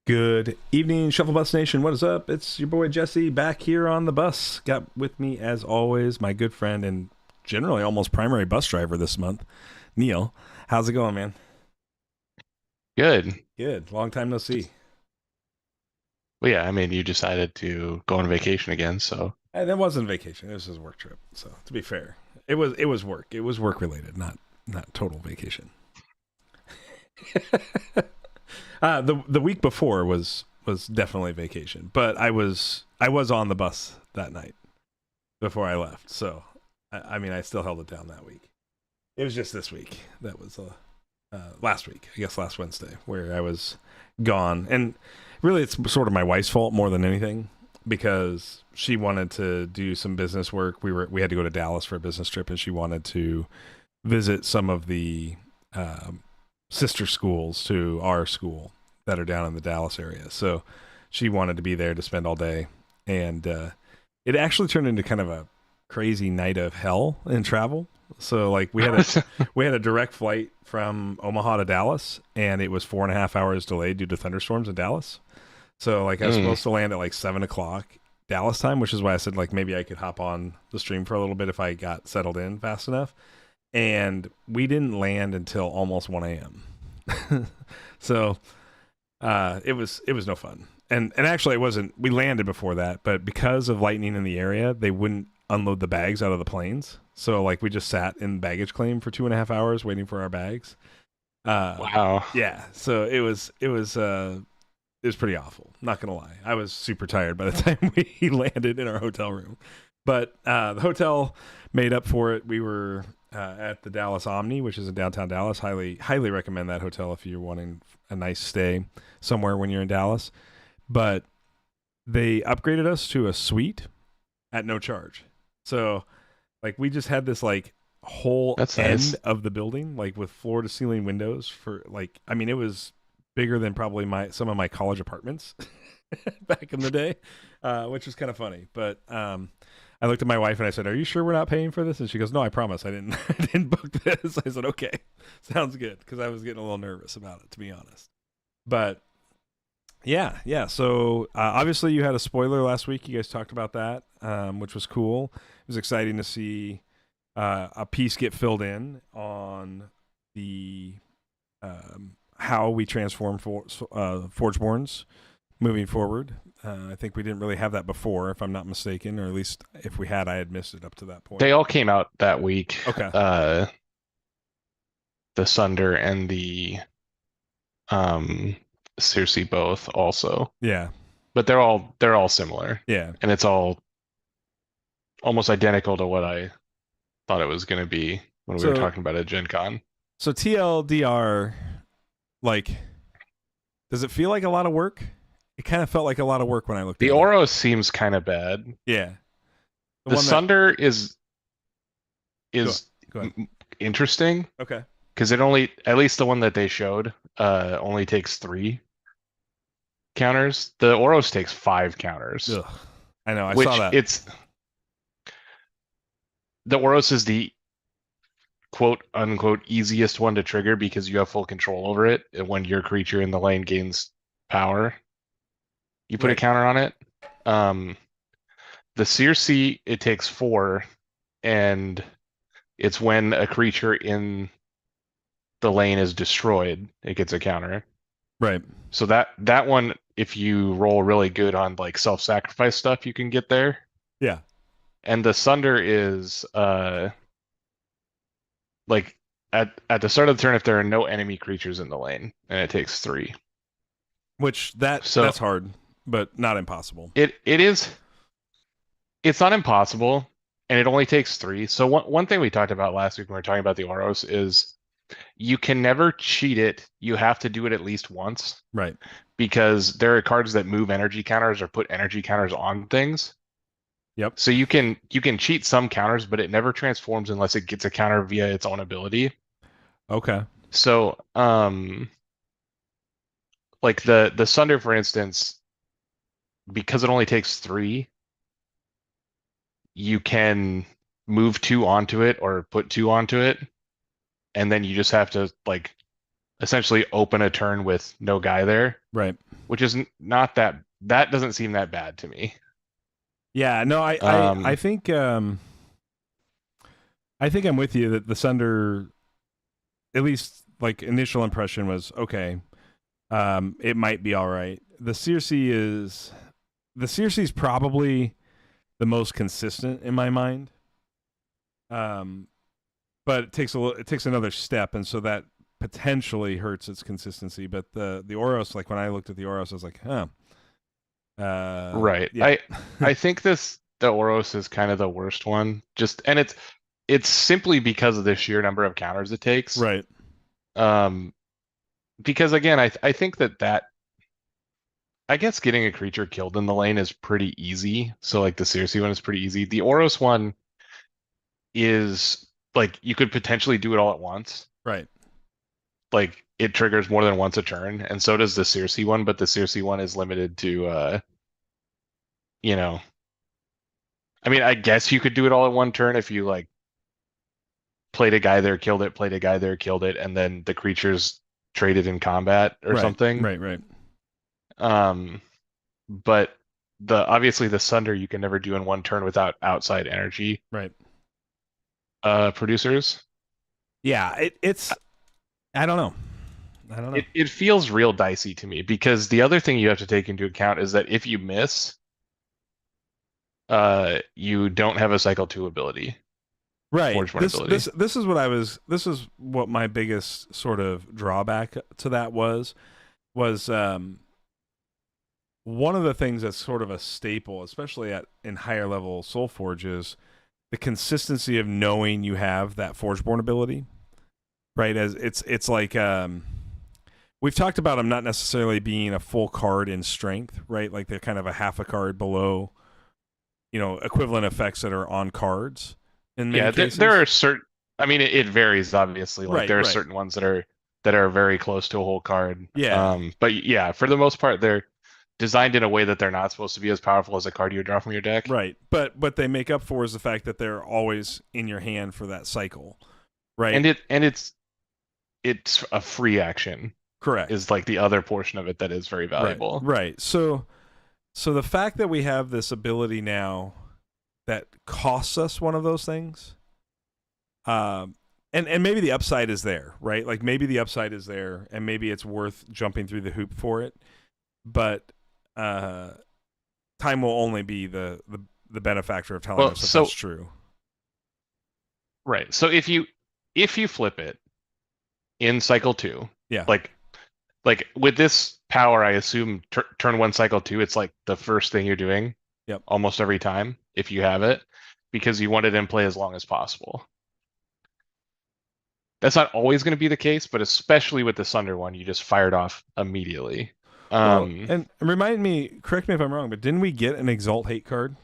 Good evening, Shuffle Bus Nation. What is up? It's your boy Jesse back here on the bus. Got with me, as always, my good friend and generally almost primary bus driver this month, Neil. How's it going, man? Good. Good. Long time no see. Well, yeah, I mean, you decided to go on vacation again, so And it wasn't vacation. It was just a work trip. So to be fair, it was work. It was work related, not total vacation. The week before was definitely vacation, but I was on the bus that night before I left. So I mean, I still held it down that week. It was just this week that was last week, I guess last Wednesday, where I was gone, and really it's sort of my wife's fault more than anything because she wanted to do some business work. We had to go to Dallas for a business trip, and she wanted to visit some of the um, sister schools to our school that are down in the Dallas area. So she wanted to be there to spend all day, and it actually turned into kind of a crazy night of hell in travel. So like we had a direct flight from Omaha to Dallas, and it was 4.5 hours delayed due to thunderstorms in Dallas. So like I was mm, supposed to land at like 7 o'clock Dallas time, which is why I said like maybe I could hop on the stream for a little bit if I got settled in fast enough. And we didn't land until almost 1 a.m. So it was no fun. And actually it wasn't. We landed before that, but because of lightning in the area, they wouldn't unload the bags out of the planes. So like we just sat in baggage claim for 2.5 hours waiting for our bags. wow. Yeah. So it was pretty awful. Not gonna lie, I was super tired by the time we landed in our hotel room. But the hotel made up for it. We were at the Dallas Omni, which is in downtown Dallas. Highly recommend that hotel if you're wanting a nice stay somewhere when you're in Dallas. But they upgraded us to a suite at no charge. So like we just had this like whole That's end nice. of the building like with floor to ceiling windows for like I mean it was bigger than probably my some of my college apartments back in the day, which was kind of funny. But I looked at my wife and I said, "Are you sure we're not paying for this?" And she goes, "No, I promise. I didn't. I didn't book this." I said, "Okay, sounds good," because I was getting a little nervous about it, to be honest. But yeah, yeah. So obviously, you had a spoiler last week. You guys talked about that, which was cool. It was exciting to see a piece get filled in on the how we transform Forgeborns moving forward. I think we didn't really have that before, if I'm not mistaken, or at least if we had, I had missed it up to that point. They all came out that week. Okay. Uh, the Sunder and the um Circe both also. Yeah. But they're all similar. Yeah. And it's all almost identical to what I thought it was going to be when we were So talking about at Gen Con. so TLDR, like, does it feel like a lot of work? It kind of felt like a lot of work when I looked The at it. Oro seems kind of bad. Yeah. The The one that Sunder is go is go ahead. interesting Okay. because it only, at least the one that they showed, only takes 3 counters. The Oros takes 5 counters, Ugh. I know. I saw which that. it's the Oros is the quote unquote easiest one to trigger because you have full control over it. And when your creature in the lane gains power, you put a Right. counter on it. Um, the Circe, it takes 4, and it's when a creature in the lane is destroyed, it gets a counter. Right. So that one, if you roll really good on like self-sacrifice stuff, you can get there. Yeah. And the Sunder is like at the start of the turn if there are no enemy creatures in the lane, and it takes 3. Which So that's hard, but not impossible. it is, it's not impossible, and it only takes 3. So one thing we talked about last week when we were talking about the Oros is you can never cheat it. You have to do it at least once Right. because there are cards that move energy counters or put energy counters on things. Yep. So you can cheat some counters, but it never transforms unless it gets a counter via its own ability. Okay. So like the Sunder, for instance, because it only takes 3, you can move 2 onto it or put 2 onto it. and then you just have to like essentially open a turn with no guy there, Right. which is not that doesn't seem that bad to me. Yeah. No, Um, I think I'm with you that the Sunder, at least like initial impression was okay. It might be all right. The Circe is probably the most consistent in my mind. Um, but it takes another step, and so that potentially hurts its consistency. But the Oros, like when I looked at the Oros, I was like, huh, right. yeah, I think the Oros is kind of the worst one. Just and it's simply because of the sheer number of counters it takes. right, Um, because again, I think that I guess getting a creature killed in the lane is pretty easy. So like the Circe one is pretty easy. The Oros one is like you could potentially do it all at once. right, Like it triggers more than once a turn, and so does the Circe one, but the Circe one is limited to you know, I mean, I guess you could do it all at one turn if you like played a guy there, killed it, played a guy there, killed it, and then the creatures traded in combat or right, something. right, right, Um, but the obviously the Sunder you can never do in one turn without outside energy right. producers. Yeah, it's I don't know. I don't know. It feels real dicey to me because the other thing you have to take into account is that if you miss, you don't have a cycle 2 ability, Right. Forge 1 ability. This is what my biggest sort of drawback to that was one of the things that's sort of a staple, especially at in higher level Soul Forge, is the consistency of knowing you have that Forgeborn ability. Right, as it's like we've talked about them not necessarily being a full card in strength, right? Like they're kind of a half a card below, equivalent effects that are on cards in many Yeah, cases. there are certain. I mean, it varies obviously. Like Right, there are right. certain ones that are very close to a whole card. Yeah, But yeah, for the most part, they're designed in a way that they're not supposed to be as powerful as a card you would draw from your deck. right. But what they make up for is the fact that they're always in your hand for that cycle, right? And it's a free action Correct. is like the other portion of it that is very Right, valuable. right. So the fact that we have this ability now that costs us one of those things, and maybe the upside is there, right? Like maybe the upside is there, and maybe it's worth jumping through the hoop for it. But time will only be the benefactor of telling Well, us if so that's true. right. So if you flip it in cycle 2, Yeah. like with this power, I assume turn 1 cycle 2, it's like the first thing you're doing. Yep. Almost every time if you have it, because you want it in play as long as possible. That's not always going to be the case, but especially with the Sunder one, you just fired off immediately. Well, and remind me, correct me if I'm wrong, but didn't we get an Exalt Hate card?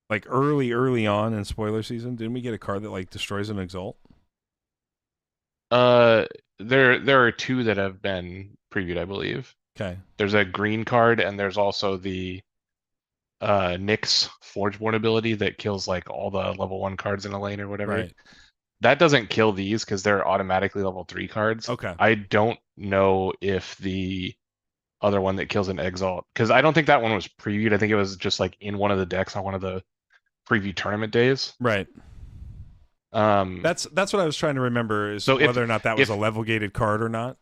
Like early on in spoiler season, didn't we get a card that like destroys an Exalt? There are two that have been previewed, I believe. Okay. There's a green card, and there's also the Nyx Forgeborn ability that kills like all the level 1 cards in a lane or whatever. Right. That doesn't kill these because they're automatically level 3 cards. Okay. I don't know if the other one that kills an Exalt, because I don't think that one was previewed. I think it was just like in one of the decks on one of the preview tournament days. Right. That's what I was trying to remember is So whether or not that was if a level gated card or not.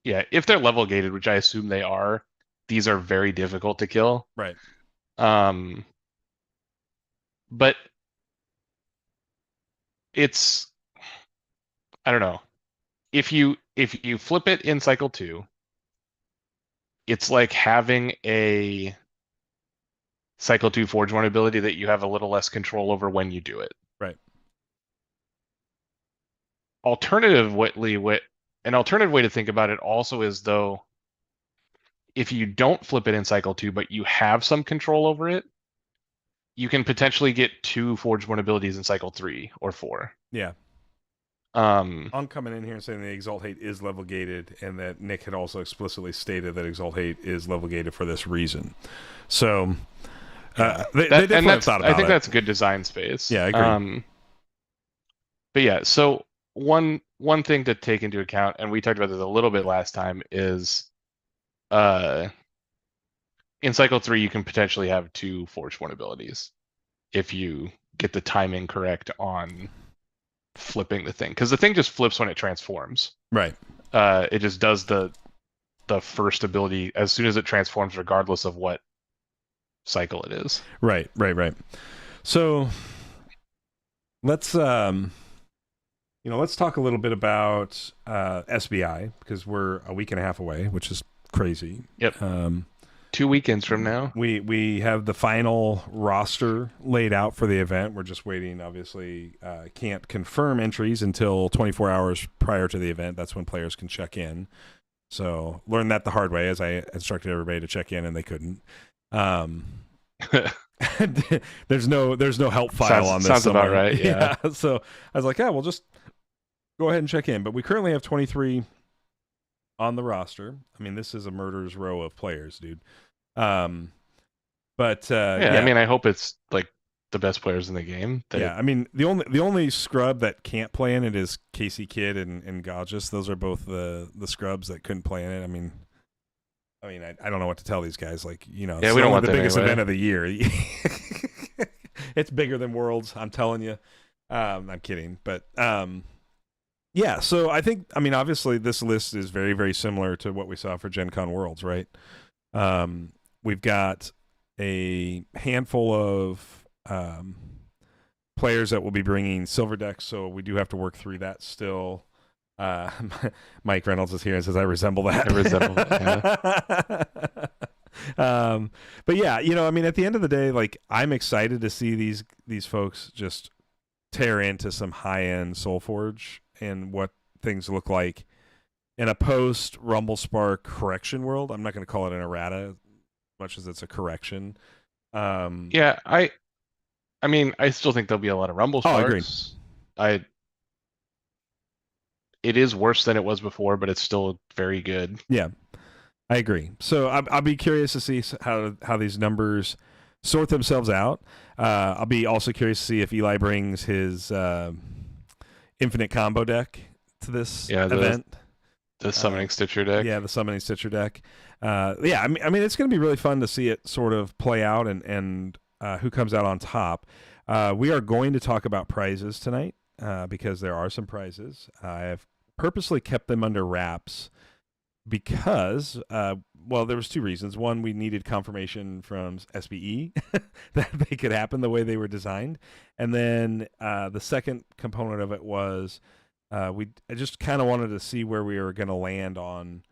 yeah, if they're level gated, which I assume they are, these are very difficult to kill. Right. But it's I don't know. If you flip it in cycle 2, it's like having a cycle 2 Forge 1 ability that you have a little less control over when you do it. Right. An alternative way to think about it also is though, if you don't flip it in cycle 2, but you have some control over it, you can potentially get 2 Forge 1 abilities in cycle 3 or 4. Yeah. Um, I'm coming in here and saying the Exalt Hate is level gated, and that Nick had also explicitly stated that Exalt Hate is level gated for this reason. So they definitely have thought about it. I think that's good design space. Yeah, I agree. But yeah, so one thing to take into account, and we talked about this a little bit last time, is uh in cycle 3 you can potentially have 2 Forge 1 abilities if you get the timing correct on flipping the thing. Because the thing just flips when it transforms. Right. It just does the first ability as soon as it transforms, regardless of what cycle it is. Right. So let's let's talk a little bit about SBI, because we're a week and a half away, which is crazy. Yep. 2 weekends from now. We have the final roster laid out for the event. We're just waiting. Obviously, can't confirm entries until 24 hours prior to the event. That's when players can check in. So learned that the hard way, as I instructed everybody to check in, and they couldn't. There's no help file on this. Sounds somewhere. about right. Yeah. So I was like, we'll just go ahead and check in. But we currently have 23 on the roster. I mean, this is a murderer's row of players, dude. But I mean, I hope it's like the best players in the game. I mean, the only scrub that can't play in it is Casey Kidd and Gauges. Those are both the scrubs that couldn't play in it. I mean, I don't know what to tell these guys. Like, we don't want the biggest anyway. event of the year. It's bigger than Worlds, I'm telling you. I'm kidding, but yeah. So I think, obviously, this list is very, very similar to what we saw for Gen Con Worlds, right? We've got a handful of players that will be bringing silver decks, so we do have to work through that still. Mike Reynolds is here and says, I resemble that. I resemble that, yeah. But yeah, at the end of the day, like, I'm excited to see these folks just tear into some high-end Solforge and what things look like in a post Rumble Spark correction world. I'm not going to call it an errata, much as it's a correction. I mean, I still think there'll be a lot of Rumble Sparks. It is worse than it was before, but it's still very good. Yeah, I agree. So I'll be curious to see how these numbers sort themselves out. I'll be also curious to see if Eli brings his infinite combo deck to this event. The Summoning Stitcher deck. Yeah, the Summoning Stitcher deck. I mean, it's going to be really fun to see it sort of play out and who comes out on top. We are going to talk about prizes tonight because there are some prizes. I have purposely kept them under wraps because, there was 2 reasons. One, we needed confirmation from SBE that they could happen the way they were designed. And then the second component of it was I just kind of wanted to see where we were going to land on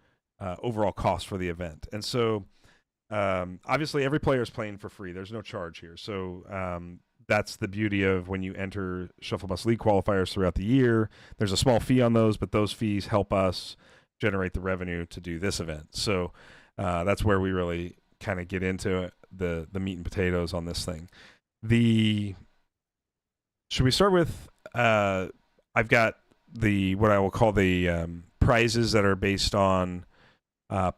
overall cost for the event. And so obviously every player is playing for free. There's no charge here. So that's the beauty of when you enter Shuffle Bus League qualifiers throughout the year. There's a small fee on those, but those fees help us generate the revenue to do this event. So that's where we really kind of get into the meat and potatoes on this thing. Should we start with I've got what I will call the prizes that are based on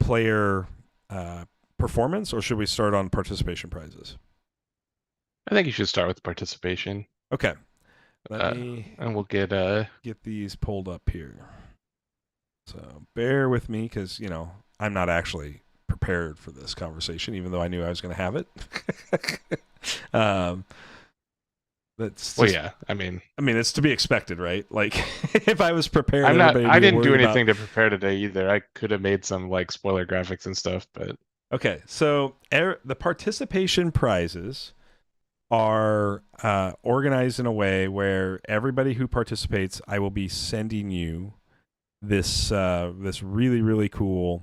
player performance, or should we start on participation prizes? I think you should start with participation. Okay. And we'll get these pulled up here. So bear with me because, I'm not actually prepared for this conversation, even though I knew I was going to have it. I mean, it's to be expected, right? Like, if I was prepared, I didn't do anything to prepare today either. I could have made some like spoiler graphics and stuff, but okay. So the participation prizes are organized in a way where everybody who participates, I will be sending you this really, really cool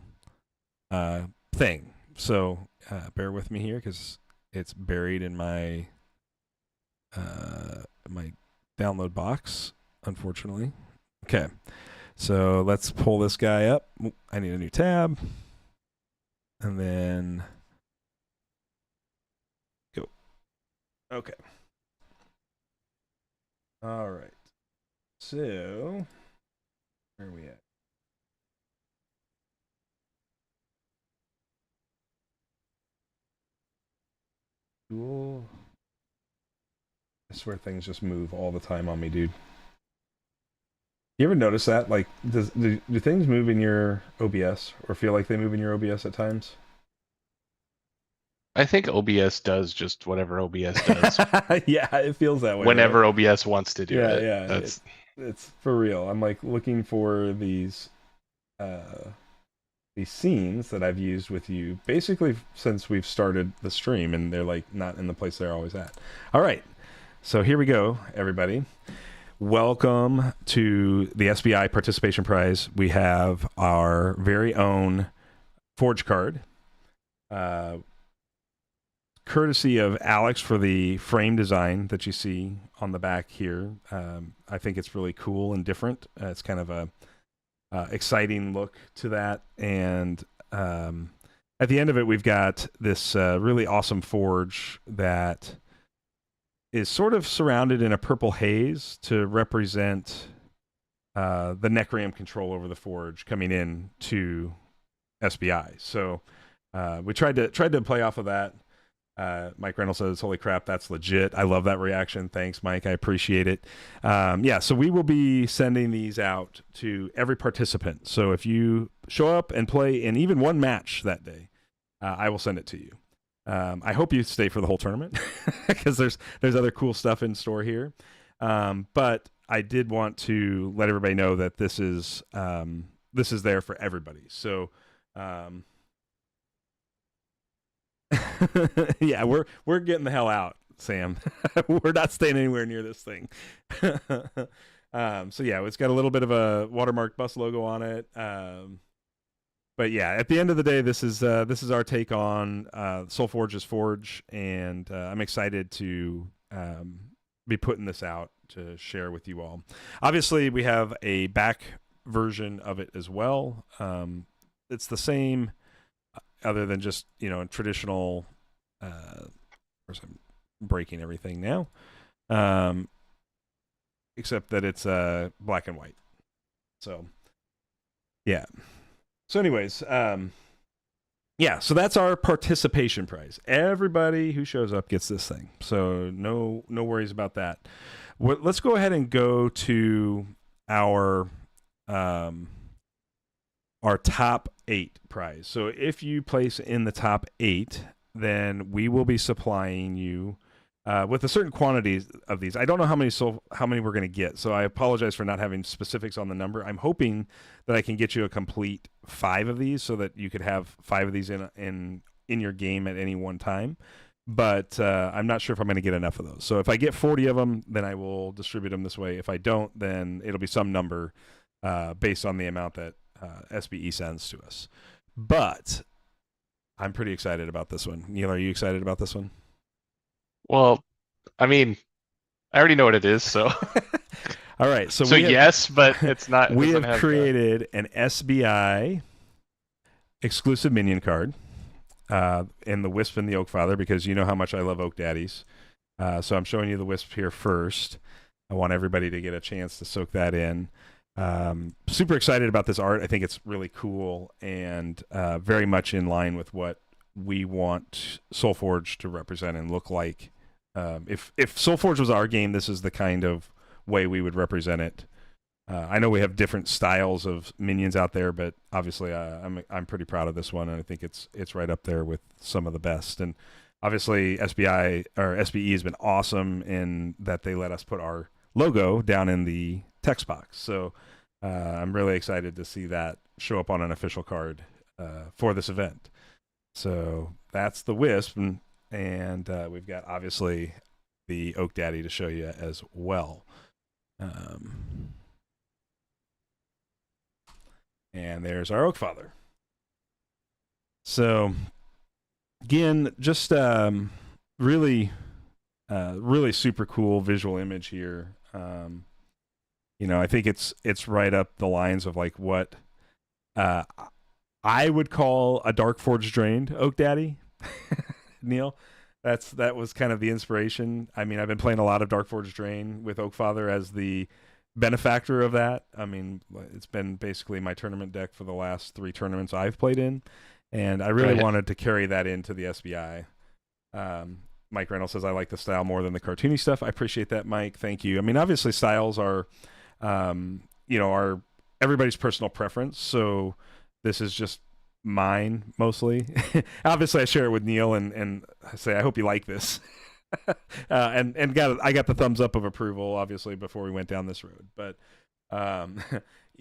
thing. So bear with me here because it's buried in my my download box, unfortunately. Okay, so let's pull this guy up. I need a new tab, and then go. Okay. All right. So where are we at? Cool. I swear things just move all the time on me, dude. You ever notice that? Like, do things move in your OBS or feel like they move in your OBS at times? I think OBS does just whatever OBS does Yeah, it feels that way, right? whenever OBS wants to do Yeah, it. yeah. That's It's for real. I'm like looking for uh these scenes that I've used with you basically since we've started the stream, and they're like not in the place they're always at. All right. So here we go, everybody. Welcome to the SBI Participation Prize. We have our very own Forge card, uh, courtesy of Alex for the frame design that you see on the back here. I think it's really cool and different. It's kind of a exciting look to that, and at the end of it, we've got this really awesome forge that is sort of surrounded in a purple haze to represent the Necreum control over the forge coming in to SBI. So we tried to play off of that. Mike Reynolds says, "Holy crap, that's legit." I love that reaction. Thanks, Mike. I appreciate it. Yeah, so we will be sending these out to every participant. So if you show up and play in even one match that day, I will send it to you. I hope you stay for the whole tournament because there's other cool stuff in store here. But I did want to let everybody know that this is there for everybody. So. Yeah, we're getting the hell out, Sam. We're not staying anywhere near this thing. So yeah, it's got a little bit of a watermark bus logo on it. But yeah, at the end of the day, this is our take on Solforge's Forge, and I'm excited to be putting this out to share with you all. Obviously, we have a back version of it as well. It's the same, other than just traditional. Of course, I'm breaking everything now, except that it's black and white. So yeah. So anyways, yeah. So that's our participation prize. Everybody who shows up gets this thing. So no worries about that. Let's go ahead and go to our top 8 prize. So if you place in the top 8, then we will be supplying you with a certain quantity of these. I don't know how many we're going to get, so I apologize for not having specifics on the number. I'm hoping that I can get you a complete 5 of these, so that you could have 5 of these in your game at any one time. But I'm not sure if I'm going to get enough of those. So if I get 40 of them, then I will distribute them this way. If I don't, then it'll be some number based on the amount that SBE sends to us. But I'm pretty excited about this one. Neil, are you excited about this one? well, I mean, I already know what it is, so All right, so yes, but it's not. It we doesn't have created an SBI exclusive minion card in the Wisp and the Oak Father, because you know how much I love Oak Daddies. So I'm showing you the Wisp here first. I want everybody to get a chance to soak that in. Super excited about this art. I think it's really cool and very much in line with what we want Solforge to represent and look like. If Solforge was our game, this is the kind of way we would represent it. I know we have different styles of minions out there, but obviously I'm pretty proud of this one, and I think it's right up there with some of the best. And obviously SBI or SBE has been awesome in that they let us put our logo down in the text box. So I'm really excited to see that show up on an official card for this event. So that's the Wisp, and we've got obviously the Oak Daddy to show you as well. And there's our Oak Father. So again, just really super cool visual image here. I think it's right up the lines of like what I would call a Dark Forge drained Oak Daddy. Neil, that was kind of the inspiration. I mean, I've been playing a lot of Dark Forge Drain with Oak Father as the benefactor of that. I mean, it's been basically my tournament deck for the last 3 tournaments I've played in, and I really wanted to carry that into the SBI. Mike Reynolds says, I like the style more than the cartoony stuff. I appreciate that, Mike. Thank you. I mean, obviously styles are are everybody's personal preference. So this is just mine mostly. Obviously, I share it with Neil and I say I hope you like this. And I got the thumbs up of approval obviously before we went down this road. But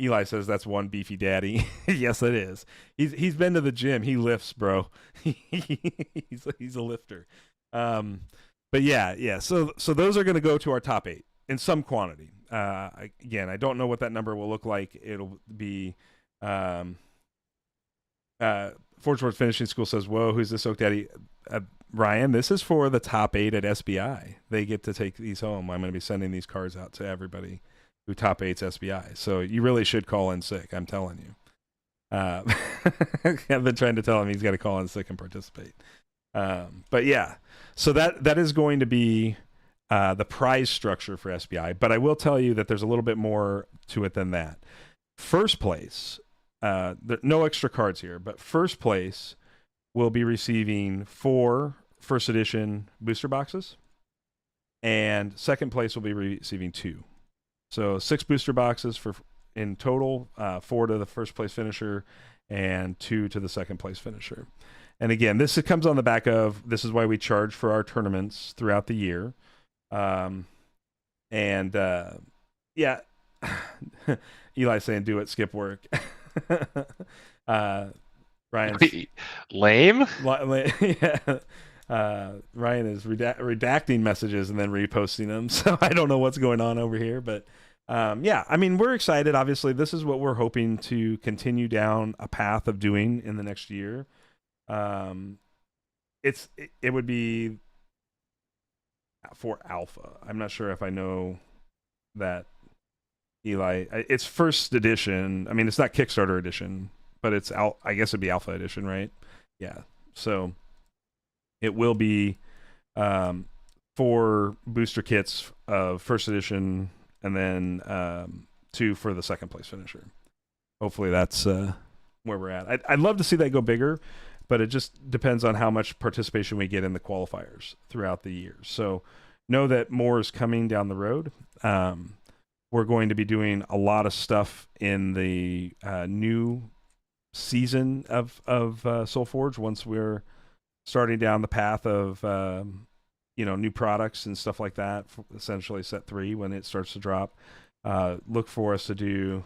Eli says that's one beefy daddy. Yes, it is. He's been to the gym. He lifts, bro. He's a lifter. But yeah. So those are going to go to our top 8 in some quantity. Again, I don't know what that number will look like. It'll be Forge World Finishing School says, "Whoa, who's this Oak Daddy?" Ryan, this is for the top 8 at SBI. They get to take these home. I'm going to be sending these cards out to everybody who top 8's SBI. So you really should call in sick. I'm telling you. I've been trying to tell him he's got to call in sick and participate. But yeah, so that is going to be the prize structure for SBI. But I will tell you that there's a little bit more to it than that. First place, no extra cards here, but first place will be receiving 4 first edition booster boxes, and second place will be receiving 2. So 6 booster boxes in total, 4 to the first place finisher and 2 to the second place finisher. And again, this comes on the back of, this is why we charge for our tournaments throughout the year. Yeah, Eli saying do it, skip work. Ryan's lame. Yeah. Ryan is redacting messages and then reposting them, so I don't know what's going on over here, but yeah, I mean, we're excited. Obviously, this is what we're hoping to continue down a path of doing in the next year. It would be for Alpha. I'm not sure if I know that, Eli. It's first edition. I mean, it's not Kickstarter edition, but it's I guess it'd be Alpha edition, right? Yeah. So it will be 4 booster kits of first edition, and then 2 for the second place finisher. Hopefully that's where we're at. I'd love to see that go bigger, but it just depends on how much participation we get in the qualifiers throughout the year. So know that more is coming down the road. We're going to be doing a lot of stuff in the new season of Solforge once we're starting down the path of new products and stuff like that, essentially set 3 when it starts to drop. Look for us to do,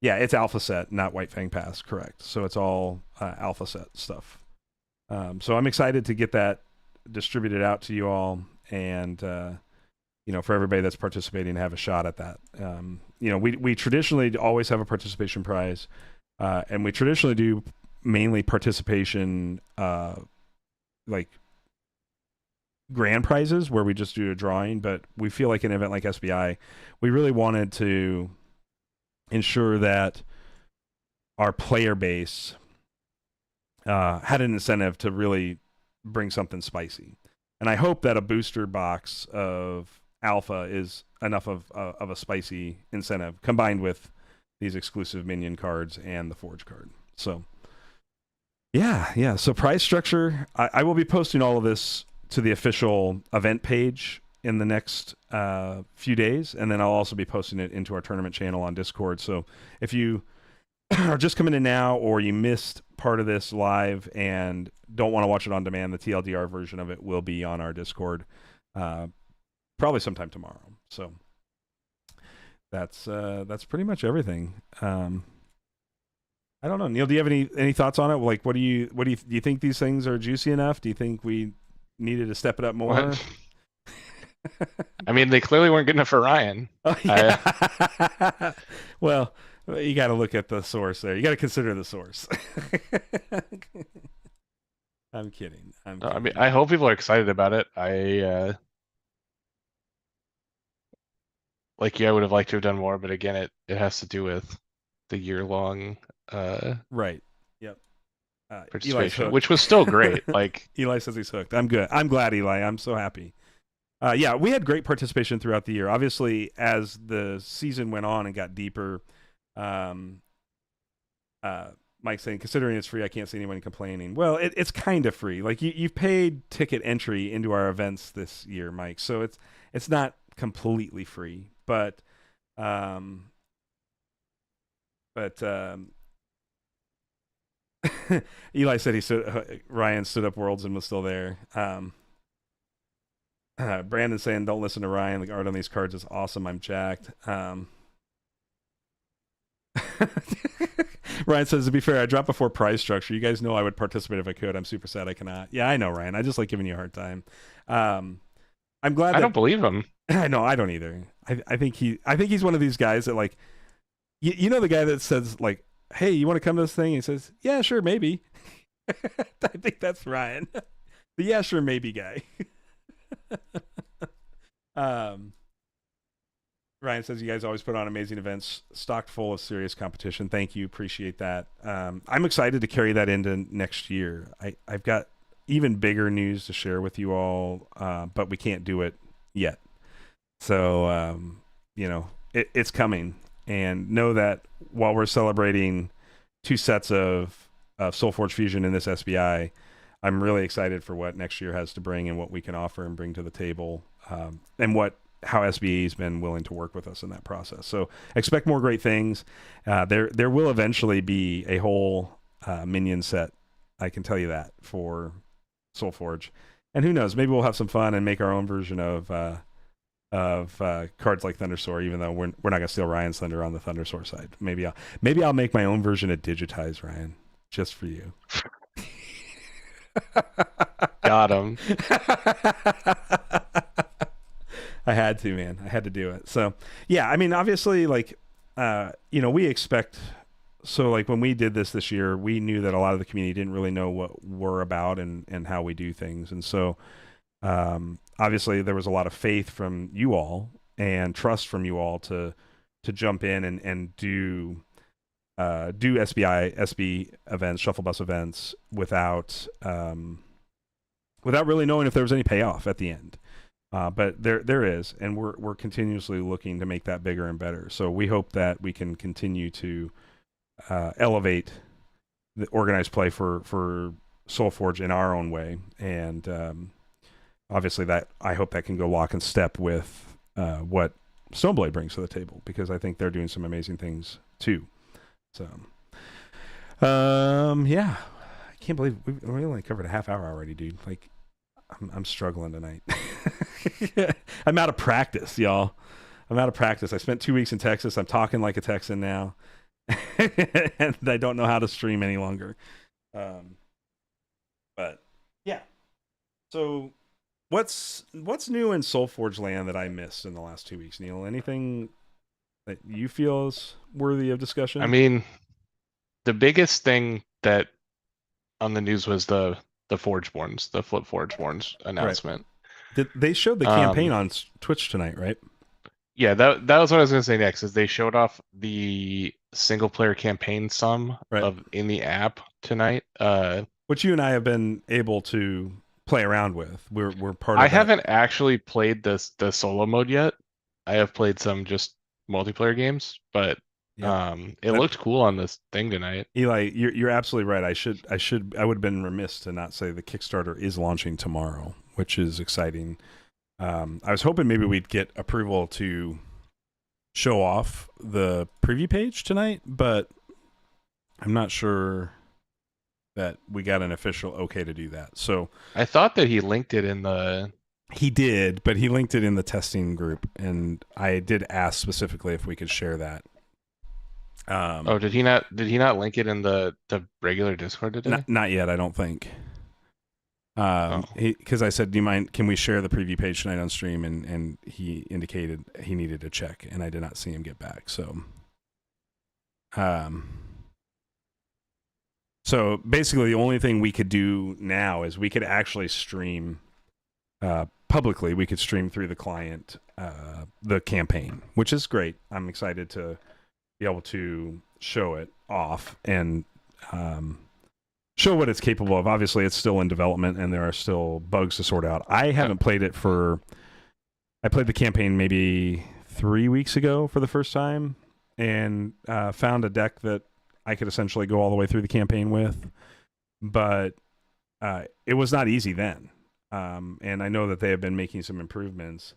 it's alpha set, not White Fang Pass, correct. So it's all alpha set stuff. So I'm excited to get that distributed out to you all, and for everybody that's participating to have a shot at that. We traditionally always have a participation prize, and we traditionally do mainly participation like grand prizes where we just do a drawing, but we feel like an event like SBI, we really wanted to ensure that our player base had an incentive to really bring something spicy. And I hope that a booster box of Alpha is enough of a spicy incentive combined with these exclusive minion cards and the Forge card. So yeah. So prize structure, I will be posting all of this to the official event page in the next few days, and then I'll also be posting it into our tournament channel on Discord. So if you are just coming in now, or you missed part of this live and don't want to watch it on demand, the TLDR version of it will be on our Discord probably sometime tomorrow. So that's pretty much everything. I don't know, Neil. Do you have any thoughts on it? Like, do you think these things are juicy enough? Do you think we needed to step it up more? I mean, they clearly weren't good enough for Ryan. Oh, yeah. Well, you got to look at the source there. You got to consider the source. I'm kidding. I mean, I hope people are excited about it. I would have liked to have done more, but again, it has to do with the year-long right. Yep. participation, which was still great. Like Eli says he's hooked. I'm good. I'm glad, Eli. I'm so happy. We had great participation throughout the year. Obviously, as the season went on and got deeper, Mike saying, considering it's free, I can't see anyone complaining. Well, it's kind of free. Like you've paid ticket entry into our events this year, Mike. So it's not completely free, but But Eli said Ryan stood up Worlds and was still there. Brandon saying, "Don't listen to Ryan. The art on these cards is awesome. I'm jacked." Ryan says, "To be fair, I dropped before prize structure. You guys know I would participate if I could. I'm super sad I cannot." Yeah, I know, Ryan. I just like giving you a hard time. I'm glad I that don't believe him. I know I don't either. I think he's one of these guys that like you know the guy that says like, "Hey, you want to come to this thing?" And he says, "Yeah, sure, maybe." I think that's Ryan, the "yeah, sure, maybe" guy. um, Ryan says you guys always put on amazing events, stocked full of serious competition. Thank you, appreciate that. I'm excited to carry that into next year. I've got even bigger news to share with you all, but we can't do it yet. So it's coming, and know that while we're celebrating 2 sets of Solforge Fusion in this SBI, I'm really excited for what next year has to bring and what we can offer and bring to the table, and how SBE's been willing to work with us in that process. So expect more great things. There will eventually be a whole minion set. I can tell you that for Solforge, and who knows? Maybe we'll have some fun and make our own version of cards like Thundersoar. Even though we're not gonna steal Ryan's thunder on the Thundersoar side. Maybe I'll make my own version of Digitize, Ryan, just for you. Got him. I had to, man. I had to do it. So, yeah, I mean, obviously, like, we expect. So, like, when we did this year, we knew that a lot of the community didn't really know what we're about and how we do things. And so, obviously, there was a lot of faith from you all and trust from you all to jump in and do SB events, shuttle bus events without really knowing if there was any payoff at the end. But there is, and we're continuously looking to make that bigger and better. So we hope that we can continue to elevate the organized play for Solforge in our own way, and obviously that I hope that can go lock and step with what Stoneblade brings to the table, because I think they're doing some amazing things too. So, yeah, I can't believe we only covered a half hour already, dude. Like, I'm struggling tonight. I'm out of practice, y'all. I'm out of practice. I spent 2 weeks in Texas. I'm talking like a Texan now, and I don't know how to stream any longer. But yeah. So, what's new in Soulforge land that I missed in the last 2 weeks, Neil? Anything that you feel is worthy of discussion? I mean, the biggest thing that on the news was the Forgeborns, the Flip Forgeborns announcement. They showed the campaign on Twitch tonight, right? Yeah, that was what I was gonna say next. Is they showed off the single player campaign sum of in the app tonight. Which you and I have been able to play around with. We're part of. I haven't actually played the solo mode yet. I have played some just multiplayer games, but it looked cool on this thing tonight. Eli, you're absolutely right. I would have been remiss to not say the Kickstarter is launching tomorrow, which is exciting. I was hoping maybe we'd get approval to show off the preview page tonight, but I'm not sure that we got an official okay to do that. So I thought that he linked it in the. He did, but he linked it in the testing group, and I did ask specifically if we could share that. Did he not link it in the regular Discord today? Not yet, I don't think. Because I said, "Do you mind? Can we share the preview page tonight on stream?" And he indicated he needed to check, and I did not see him get back. So basically, the only thing we could do now is we could actually stream publicly. We could stream through the client the campaign, which is great. I'm excited to be able to show it off and show what it's capable of. Obviously, it's still in development, and there are still bugs to sort out. I haven't played it I played the campaign maybe 3 weeks ago for the first time, and found a deck that I could essentially go all the way through the campaign with. But it was not easy then. And I know that they have been making some improvements.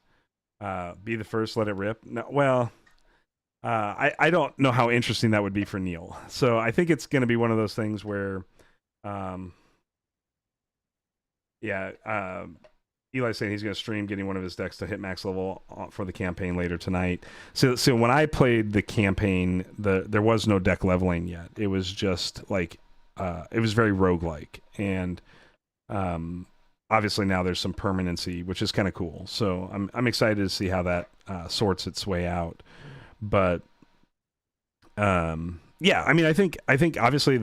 Be the first, let it rip. No, well, I don't know how interesting that would be for Neil. So I think it's going to be one of those things where, um, yeah, Eli's saying he's going to stream getting one of his decks to hit max level for the campaign later tonight. So when I played the campaign, there was no deck leveling yet. It was just like it was very roguelike, and obviously now there's some permanency, which is kind of cool. So I'm excited to see how that sorts its way out. But yeah, I mean, I think obviously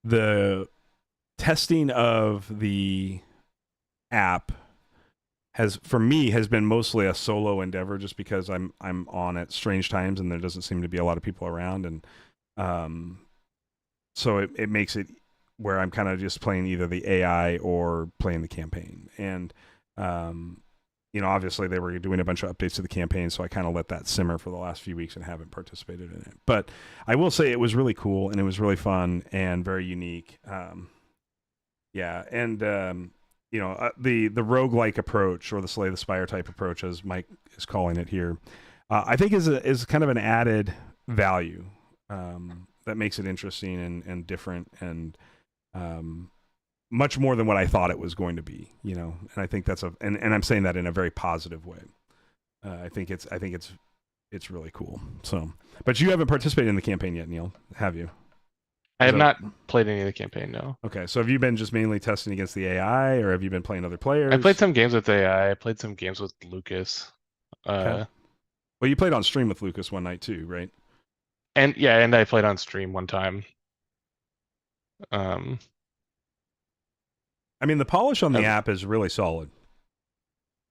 the testing of the app has for me has been mostly a solo endeavor just because I'm on at strange times and there doesn't seem to be a lot of people around, and um so it makes it where I'm kind of just playing either the AI or playing the campaign. And obviously they were doing a bunch of updates to the campaign, so I kind of let that simmer for the last few weeks and haven't participated in it. But I will say it was really cool and it was really fun and very unique. Yeah, and the roguelike approach, or the Slay the Spire type approach, as Mike is calling it here, I think is kind of an added value that makes it interesting and different, and much more than what I thought it was going to be. And I think that's and I'm saying that in a very positive way. I think it's really cool. So, but you haven't participated in the campaign yet, Neil, have you? I Is have that not played any of the campaign, no. okay? So have you been just mainly testing against the AI, or have you been playing other I played players? some games with AI. I played some games with Lucas. Okay. Uh, Well, you played on stream with Lucas one night too, right? and yeah, and I played on stream one time. Um, I mean, the polish on the um, app is really solid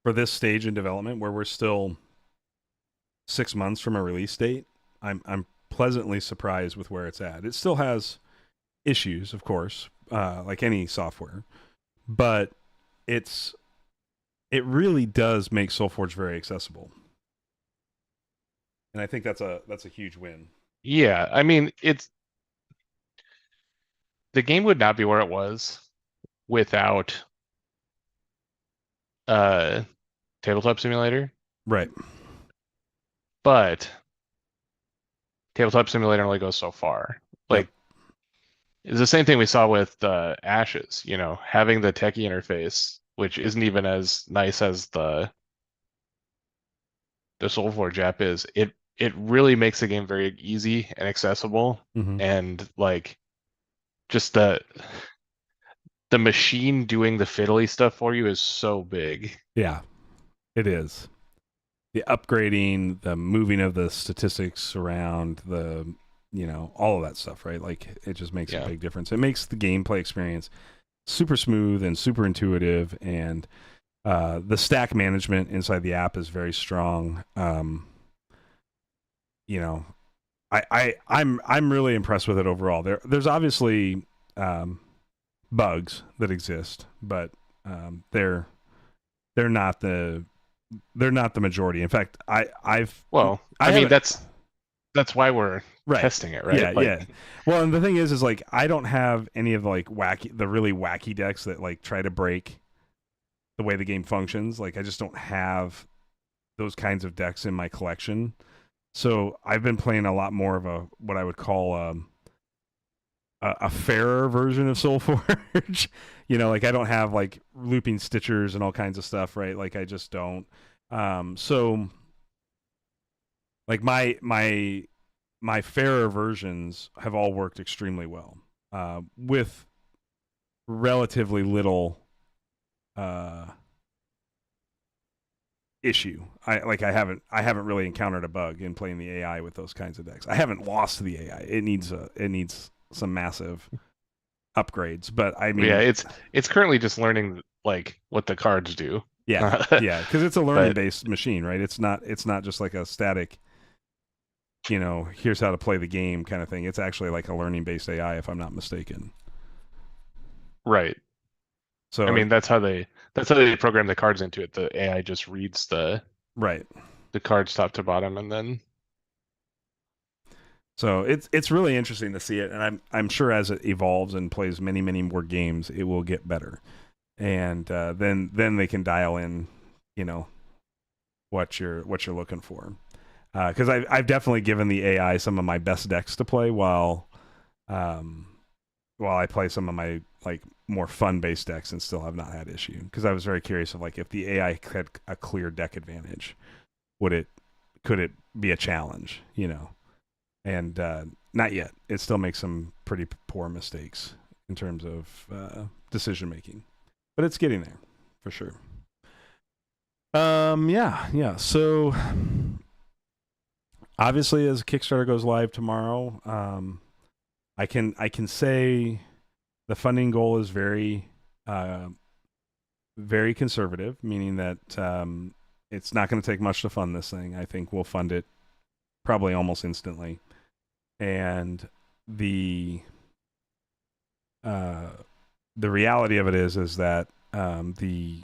for this stage in development, where we're still 6 months from a release date. I'm pleasantly surprised with where it's at. It still has issues, of course, like any software, but it really does make Solforge very accessible, and I think that's a huge win. yeah, I mean, the game would not be where it was without uh Tabletop Simulator, Right. but Tabletop Simulator only goes so far. Yep. Like, it's the same thing we saw with Ashes, having the techie interface, which isn't even as nice as the Solforge app is. It really makes the game very easy and accessible, Mm-hmm. and like just the machine doing the fiddly stuff for you is so big. Yeah, it is. The upgrading, the moving of the statistics around, all of that stuff, right? Like it just makes a Yeah. big difference. It makes the gameplay experience super smooth and super intuitive, and the stack management inside the app is very strong. You know, I'm really impressed with it overall. There's obviously bugs that exist, but they're they're not the they're not the majority. In fact, Well, I I mean haven't that's why we're right. testing it, right? Yeah, Like, yeah. Well, and the thing is like I don't have any of the like the really wacky decks that like try to break the way the game functions. Like I just don't have those kinds of decks in my collection. So I've been playing a lot more of what I would call a fairer version of Solforge. Like I don't have like looping stitchers and all kinds of stuff, right? Like I just don't. So like my fairer versions have all worked extremely well, with relatively little uh, issue. I haven't really encountered a bug in playing the AI with those kinds of decks. I haven't lost to the AI. It needs some massive upgrades, but I yeah, mean, it's currently just learning like what the cards do. yeah, yeah, because it's a learning But based machine, right? It's not just like a static, here's how to play the game kind of thing. It's actually like a learning based AI, if I'm not mistaken. right. I So mean, that's how they program the cards into it. The AI just reads right. the cards top to bottom, and then So it's really interesting to see it, and I'm sure as it evolves and plays many more games, it will get better, and then they can dial in, you know, what you're looking for. because I've definitely given the AI some of my best decks to play um, while I play some of my like more fun based decks and still have not had issue because I was very curious of like if the AI had a clear deck advantage, would it could it be a challenge, you know? And not yet. It still makes some pretty poor mistakes in terms of decision making, but it's getting there for sure. Yeah. So obviously, as Kickstarter goes live tomorrow, I can say the funding goal is uh, very conservative, meaning that it's not going to take much to fund this thing. I think we'll fund it probably almost instantly, and the uh, the reality of it is that the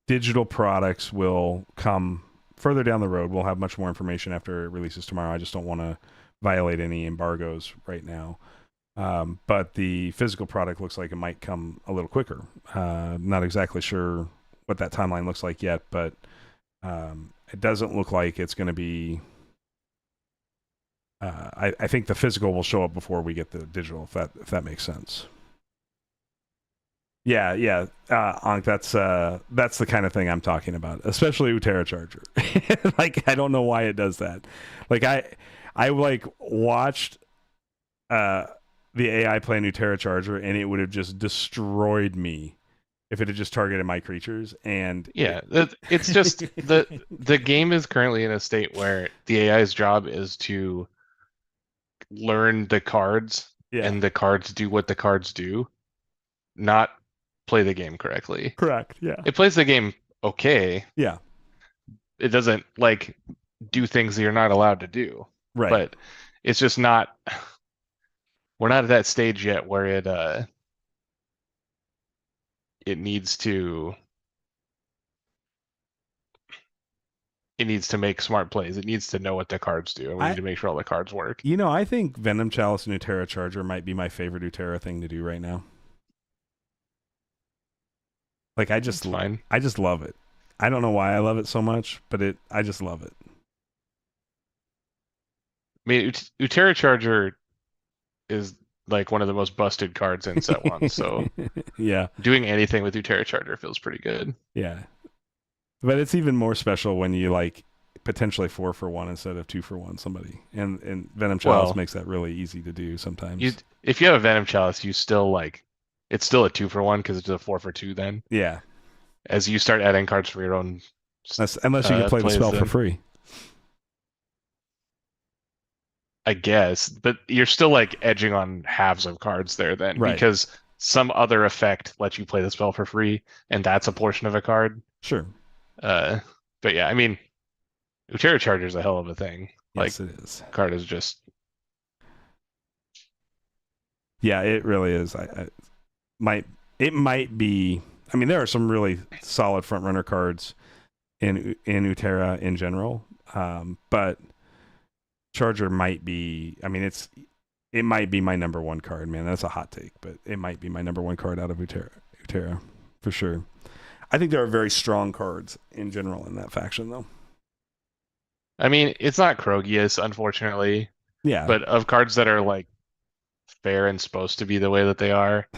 digital products will come further down the road. We'll have much more information after it releases tomorrow. I just don't want to violate any embargoes right now. But the physical product looks like it might come a little quicker. Not exactly sure what that timeline looks like yet, but it doesn't look like it's going to be. I think the physical will show up before we get the digital, if that makes sense. Yeah. Ankh, that's the kind of thing I'm talking about, especially Utera Charger. Like I don't know why it does that. Like I like watched the AI play Utera Charger, and it would have just destroyed me if it had just targeted my creatures. And Yeah, it's just the game is currently in a state where the AI's job is to learn the cards yeah, and the cards do what the cards do, not play the game correctly. correct. Yeah, It plays the game okay. yeah, It doesn't like do things that you're not allowed to do, right. but it's just not. We're not at that stage yet where it needs to it needs to make smart plays. It needs to know what the cards do, and we need I to make sure all the cards work. I think Venom Chalice and Utera Charger might be my favorite Utera thing to do right now. Like That's fine. I just love it. I don't know why I love it so much, but I just love it. I mean, Utera Charger is like one of the most busted cards in set one, so Yeah, doing anything with Utera Charger feels pretty good. yeah. But it's even more special when you like potentially 4 for 1 instead of 2 for 1 somebody. And Venom Chalice Well, makes that really easy to do you sometimes. if you have a Venom Chalice, you still like it's still a 2 for 1 because it's a 4 for 2 then. Yeah. As you start adding cards for your own Unless you can play the plays, spell for then free. I guess, but you're still like edging on halves of cards there then Right. because some other effect lets you play the spell for free, and that's a portion of a card. Sure. Uh, but yeah, I mean, Utera Charger is a hell of a thing. Like, Yes, it is. card is just Yeah, it really is. Might it might be. I mean, there are some really solid front runner cards in Utera in general, but Charger might be. I mean, it might be my number one card, man. That's a hot take, but it might be my number one card out of Utera for sure. I think there are very strong cards in general in that faction, though. I mean, it's not Krogius, unfortunately, Yeah. but of cards that are like fair and supposed to be the way that they are,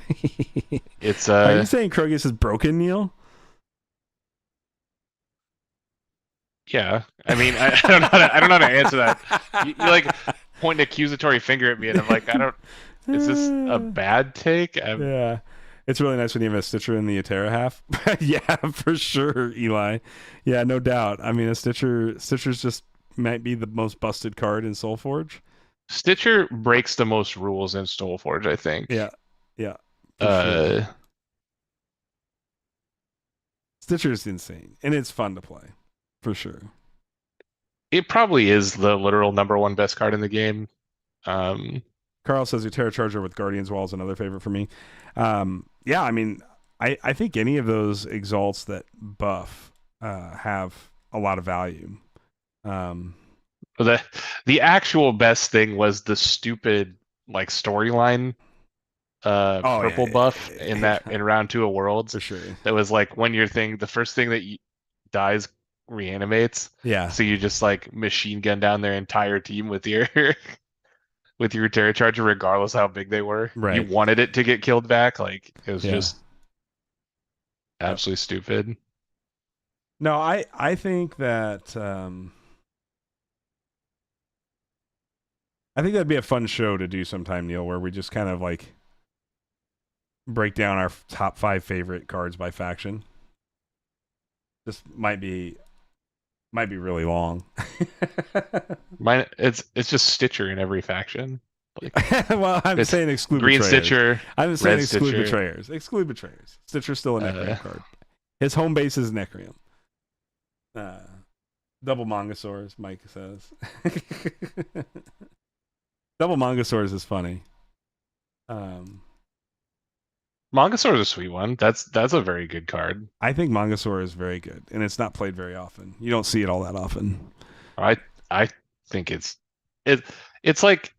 it's Are you saying Krogius is broken, Neil? yeah. I mean, I don't know I don't know how to answer that. You like point an accusatory finger at me, and I'm like, I don't. Is this a bad take? Yeah. It's really nice when you have a Stitcher in the Atera half. Yeah, for sure, Eli. Yeah, no doubt. I mean, Stitcher's just might be the most busted card in Solforge. Stitcher breaks the most rules in Solforge, I think. Yeah, yeah, for sure. Uh, Stitcher's insane, and it's fun to play, for sure. it probably is the literal number one best card in the game. Um, Carl says Utera Charger with Guardian's Wall is another favorite for me. Yeah, I mean, I think any of those exalts that buff have a lot of value. the the actual best thing was the stupid like storyline Oh purple buff in yeah, that in round 2 of Worlds. for sure. That was like when your thing, the first thing that dies reanimates. Yeah, So you just like machine gun down their entire team with your with your Terra Charger, regardless how big they were. You right. wanted it to get killed back. Like it was Yeah. just Yep. absolutely stupid. No, I think that I think that'd be a fun show to do sometime, Neil, where we just kind of like break down our top 5 favorite cards by faction. This might be really long. Mine, it's just Stitcher in every faction. Like Well, I'm it's saying exclude green betrayers. Stitcher, I'm saying red exclude Stitcher. betrayers. Exclude betrayers. Stitcher's still a Uh, Necreum card. His home base is Necreum. Uh, double Mongosaurs, Mike says. Double Mongosaurs is funny. Mongosaur is a sweet one. That's a very good card. I think Mongosaur is very good, and it's not played very often. You don't see it all that often. I I think it it's like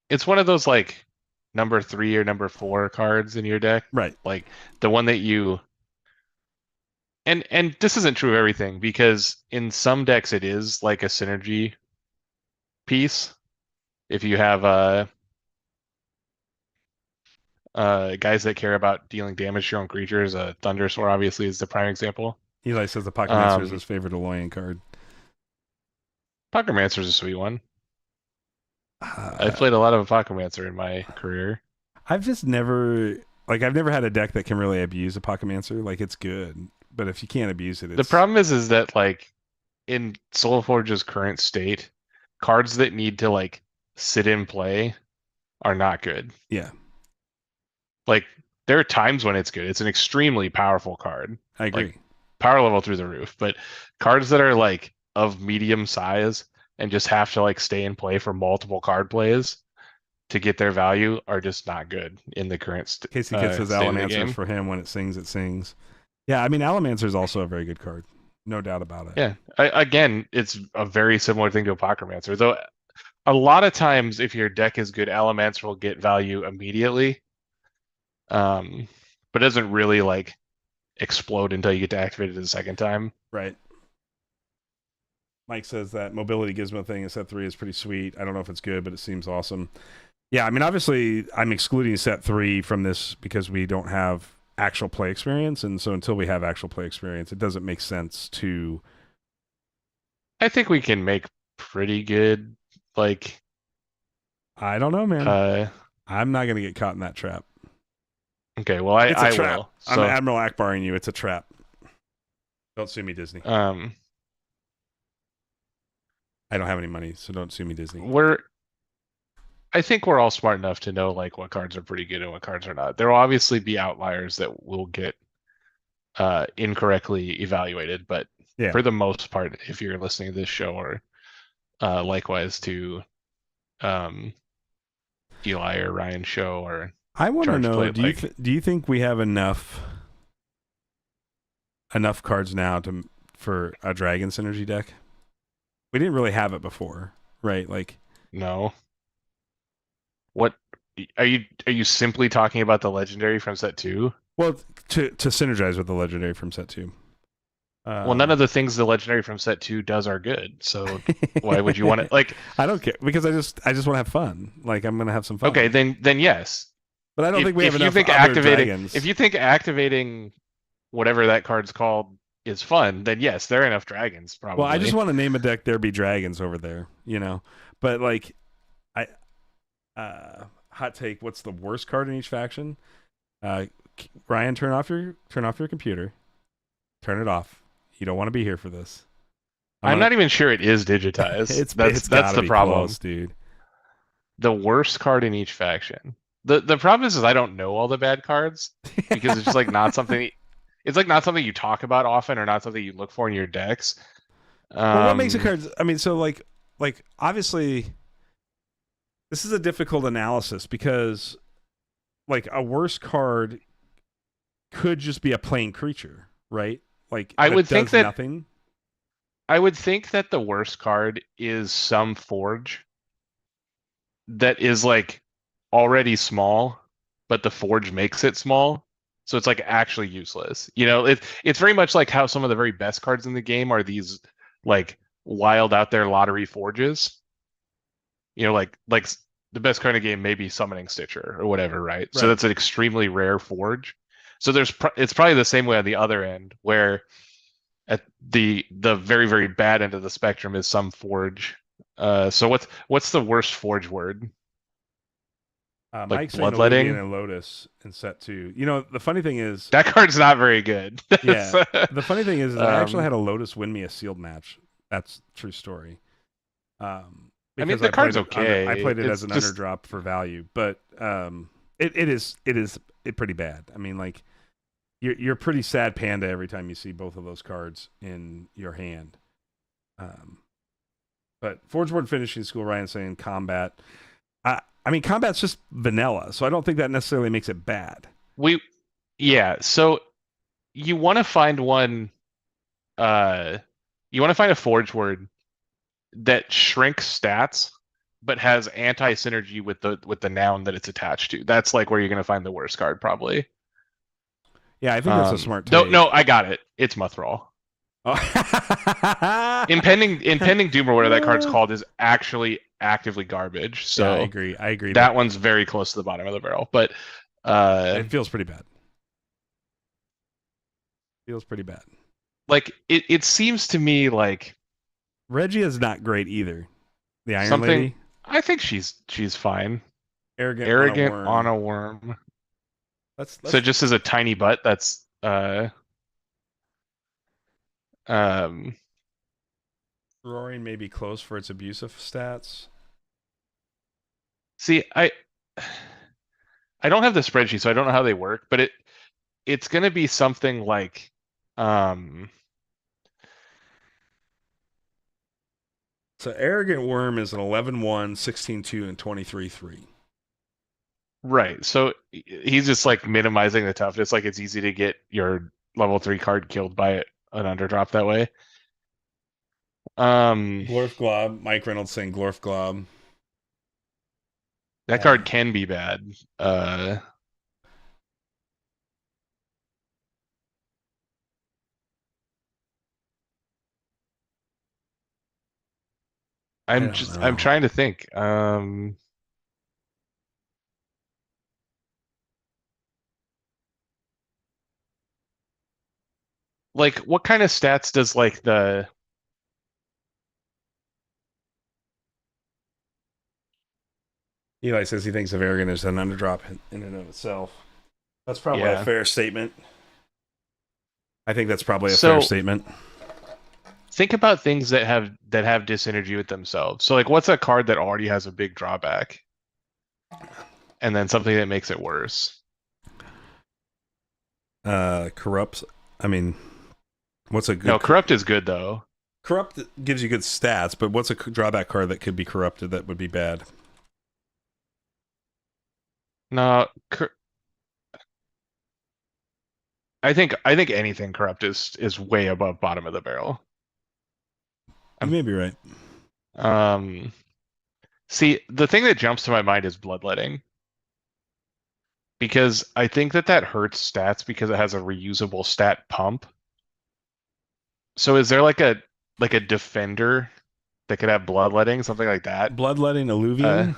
it's one of those like number 3 or number 4 cards in your deck. Right. Like the one that you and this isn't true of everything because in some decks it is like a synergy piece. If you have guys that care about dealing damage to your own creatures, Thundersword obviously is the prime example. Eli says the Pocketmancer is his favorite Aloyan card. Pocketmancer is a sweet one. I've played a lot of Pocketmancer in my career. I've just never I've never had a deck that can really abuse a Pocketmancer. Like it's good, but if you can't abuse it, The it's problem is that like in Solforge's current state, cards that need to like sit in play are not good. yeah. Like there are times when it's good. It's an extremely powerful card. I agree. Like power level through the roof. But cards that are like of medium size and just have to like stay in play for multiple card plays to get their value are just not good in the current Casey Kid says state of the Alamancers game. for him when it sings, it sings. Yeah, I mean Alamancers is also a very good card, no doubt about it. Yeah. Again, it's a very similar thing to a Pocketmancer, though. A lot of times, if your deck is good, Allomancer will get value immediately, but doesn't really like explode until you get to activate it the second time. Right. Mike says that mobility gizmo thing in set 3 is pretty sweet. I don't know if it's good, but it seems awesome. Yeah, I mean, obviously, I'm excluding set 3 from this because we don't have actual play experience, and so until we have actual play experience, it doesn't make sense to. I think we can make pretty good, like. I don't know, man. Uh, I'm not gonna get caught in that trap. okay, well, It's a I trap. will. I'm So, Admiral Akbaring you. It's a trap. Don't sue me, Disney. I don't have any money, so don't sue me, Disney. I think we're all smart enough to know like what cards are pretty good and what cards are not. There will obviously be outliers that will get incorrectly evaluated, but Yeah. for the most part, if you're listening to this show or likewise to Eli or Ryan's show or I want to Charge know. Play, Do you think we have enough cards now for a Dragon Synergy deck? We didn't really have it before, right? Like, no. What are you simply talking about the legendary from set 2? well, to synergize with the legendary from set 2. Well, none of the things the legendary from set 2 does are good. So why would you want it? Like, I don't care because I just want to have fun. Like I'm gonna have some fun. okay, then yes. But I don't think we have if enough you think other dragons. if you think activating whatever that card's called is fun, then yes, there are enough dragons probably. Well, I just want to name a deck. There be dragons over there, you know. But like, hot take. What's the worst card in each faction? Ryan, turn off your computer. Turn it off. You don't want to be here for this. I'm not even sure it is digitized. That's the problem, close, dude. The worst card in each faction. The problem is I don't know all the bad cards because it's just like not something. It's like not something you talk about often or not something you look for in your decks. Well, what makes a card? I mean, so like obviously, this is a difficult analysis because like a worse card could just be a plain creature, right? Like I would think that nothing. I would think that the worst card is some Forge that is like already small, but the Forge makes it small. So it's like actually useless. It's very much like how some of the very best cards in the game are these like wild out there lottery forges. The best card in the game may be Summoning Stitcher or whatever, right? So Right. that's an extremely rare forge. So it's probably the same way on the other end, where at the very very bad end of the spectrum is some forge. So what's the worst forge word? Like Mike's saying Illuvian bloodletting? and Lotus in set 2. You know, the funny thing is, That card's not very good. yeah, the funny thing is I actually um, had a Lotus win me a sealed match. That's a true story. I mean Because the I played card's it under, I okay. played it as It's an just underdrop for value, but it is pretty bad. I mean, like you're pretty sad panda every time you see both of those cards in your hand. Um, but Forgeboard Finishing School, Ryan saying combat. I mean, combat's just vanilla, so I don't think that necessarily makes it bad. we yeah. So you want to find one. Uh, you want to find a forge word that shrinks stats but has anti synergy with the noun that it's attached to. That's like where you're gonna find the worst card probably. Yeah, I think that's a smart No, take. I got it. It's Muthrall. Oh. Impending Doom or whatever that card's called is actually actively garbage. Yeah, I So agree. I agree that that one's very close to the bottom of the barrel. But it feels pretty bad. Feels pretty bad. like it seems to me like Regia is not great either. The Iron something. Lady, I think she's fine. arrogant on a Arrogant on worm. a worm. So Let's just as a tiny butt, that's um Roaring may be close for its abusive stats. see I don't have the spreadsheet, so I don't know how they work, but it's gonna be something like um So arrogant worm is an 11-1, 16-2, and 23-3. right. So he's just like minimizing the toughness, like it's easy to get your level 3 card killed by an underdrop that way. Glorf Glob. Mike Reynolds saying Glorf Glob. That card can be bad. I don't I'm know. trying to think. Like what kind of stats does like the Eli says he thinks of arrogant as an underdrop in and of itself. That's probably a yeah. fair statement. I think that's probably a fair So statement. think about things that have disenergy with themselves. So like what's a card that already has a big drawback? And then something that makes it worse. Corrupts. I mean, what's a No, good corrupt is good though. corrupt gives you good stats, but what's a drawback card that could be corrupted that would be bad? No, I think anything corrupt is way above bottom of the barrel. You may be right. Um, See, the thing that jumps to my mind is bloodletting because I think that hurts stats because it has a reusable stat pump. So is there like a defender that could have bloodletting, something like that? Bloodletting Uh, Illuvian.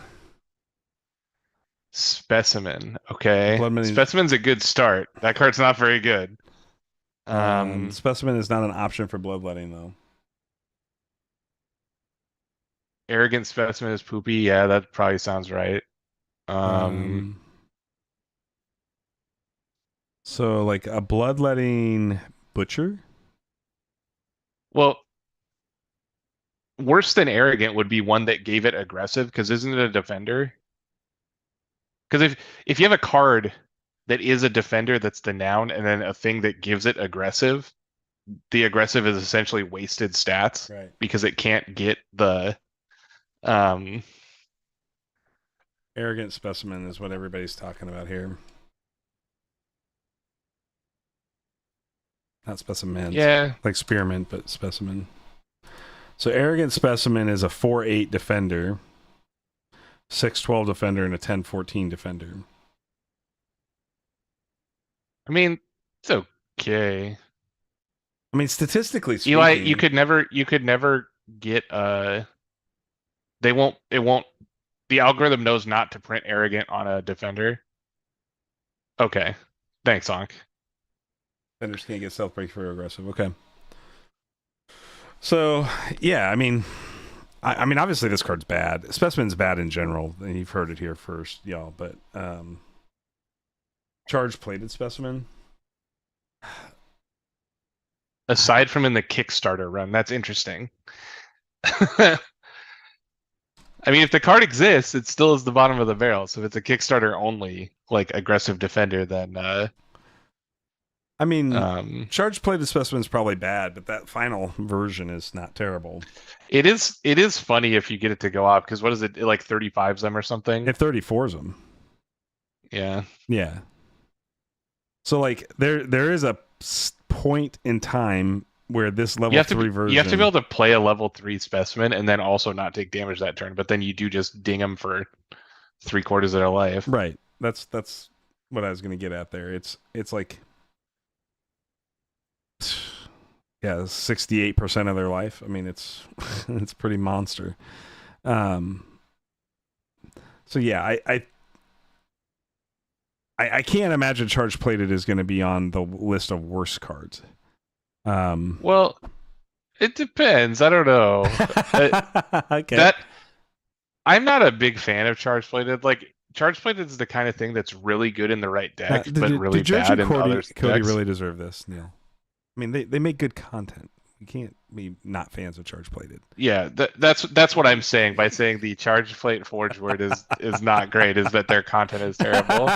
Specimen. Okay. Bloodletting. Specimen's a good start. That card's not very good. Um, Specimen is not an option for bloodletting though. Arrogant specimen is poopy. Yeah, that probably sounds right. Um, Um, so like a bloodletting butcher. well, worse than arrogant would be one that gave it aggressive because isn't it a defender? Because if you have a card that is a defender that's the noun and then a thing that gives it aggressive, the aggressive is essentially wasted stats Right. because it can't get the um Arrogant specimen is what everybody's talking about here. Not specimen. yeah. Like spearmint, but specimen. So arrogant specimen is a 4-8 defender, 6-12 defender, and a 10-14 defender. I mean, it's okay. I mean, statistically Eli, speaking, you could never get they won't it won't the algorithm knows not to print arrogant on a defender. Okay. Thanks, Onk. defenders can't get stealth break for aggressive. Okay. So yeah, I mean, I mean, obviously this card's bad. Specimen's bad in general, and you've heard it here first, y'all. But charge plated specimen. Aside from in the Kickstarter run, that's interesting. I mean, if the card exists, it still is the bottom of the barrel. So if it's a Kickstarter only, like aggressive defender, then I mean, um, charge plated specimen is probably bad, but that final version is not terrible. it is funny if you get it to go off because what is it, like 35s them or something? It 34s them. Yeah. Yeah. So like there is a point in time where this level 3 version You have to be able to play a level 3 specimen and then also not take damage that turn, but then you do just ding them for 3/4 of their life. Right. That's what I was going to get at there. It's like yeah, 68% of their life. I mean, it's it's pretty monster. So yeah, I can't imagine charge plated is going to be on the list of worst cards. Well, it depends. I don't know. Okay. That I'm not a big fan of charge plated. Like charge plated is the kind of thing that's really good in the right deck, but really did George bad and in other Cody decks. really deserve this, Neil? I mean, they make good content. You can't be not fans of charge plated. Yeah, that's what I'm saying by saying the charge plate forge word is not great. Is that their content is terrible?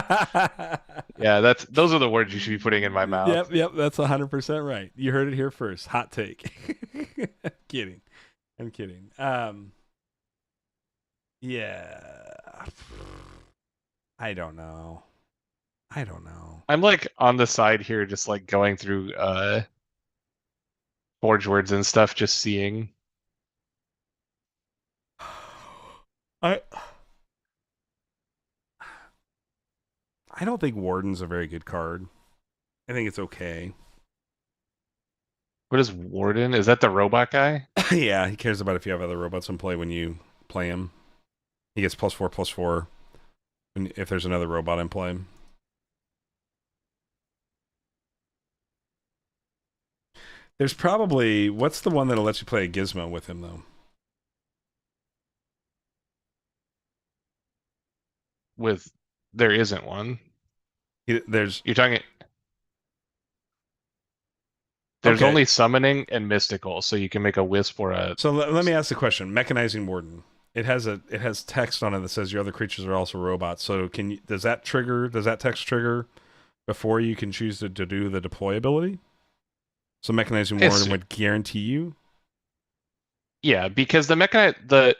Yeah, those are the words you should be putting in my mouth. Yep, that's 100% right. You heard it here first. Hot take. Kidding. I'm kidding. Yeah. I don't know. I'm like on the side here, just like going through forge words and stuff, just seeing. I I don't think Warden's a very good card. I think it's okay. What is Warden? Is that the robot guy? Yeah, he cares about if you have other robots in play when you play him. He gets +4/+4 if there's another robot in play. There's probably what's the one that'll let you play a Gizmo with him though? With there isn't one. There's You're talking. There's okay. only summoning and mystical, so you can make a wisp or a. So let me ask the question: Mechanizing Warden. It has text on it that says your other creatures are also robots. So does that text trigger before you can choose to do the deploy ability? So Mechanizing Warden would guarantee you. Yeah, because the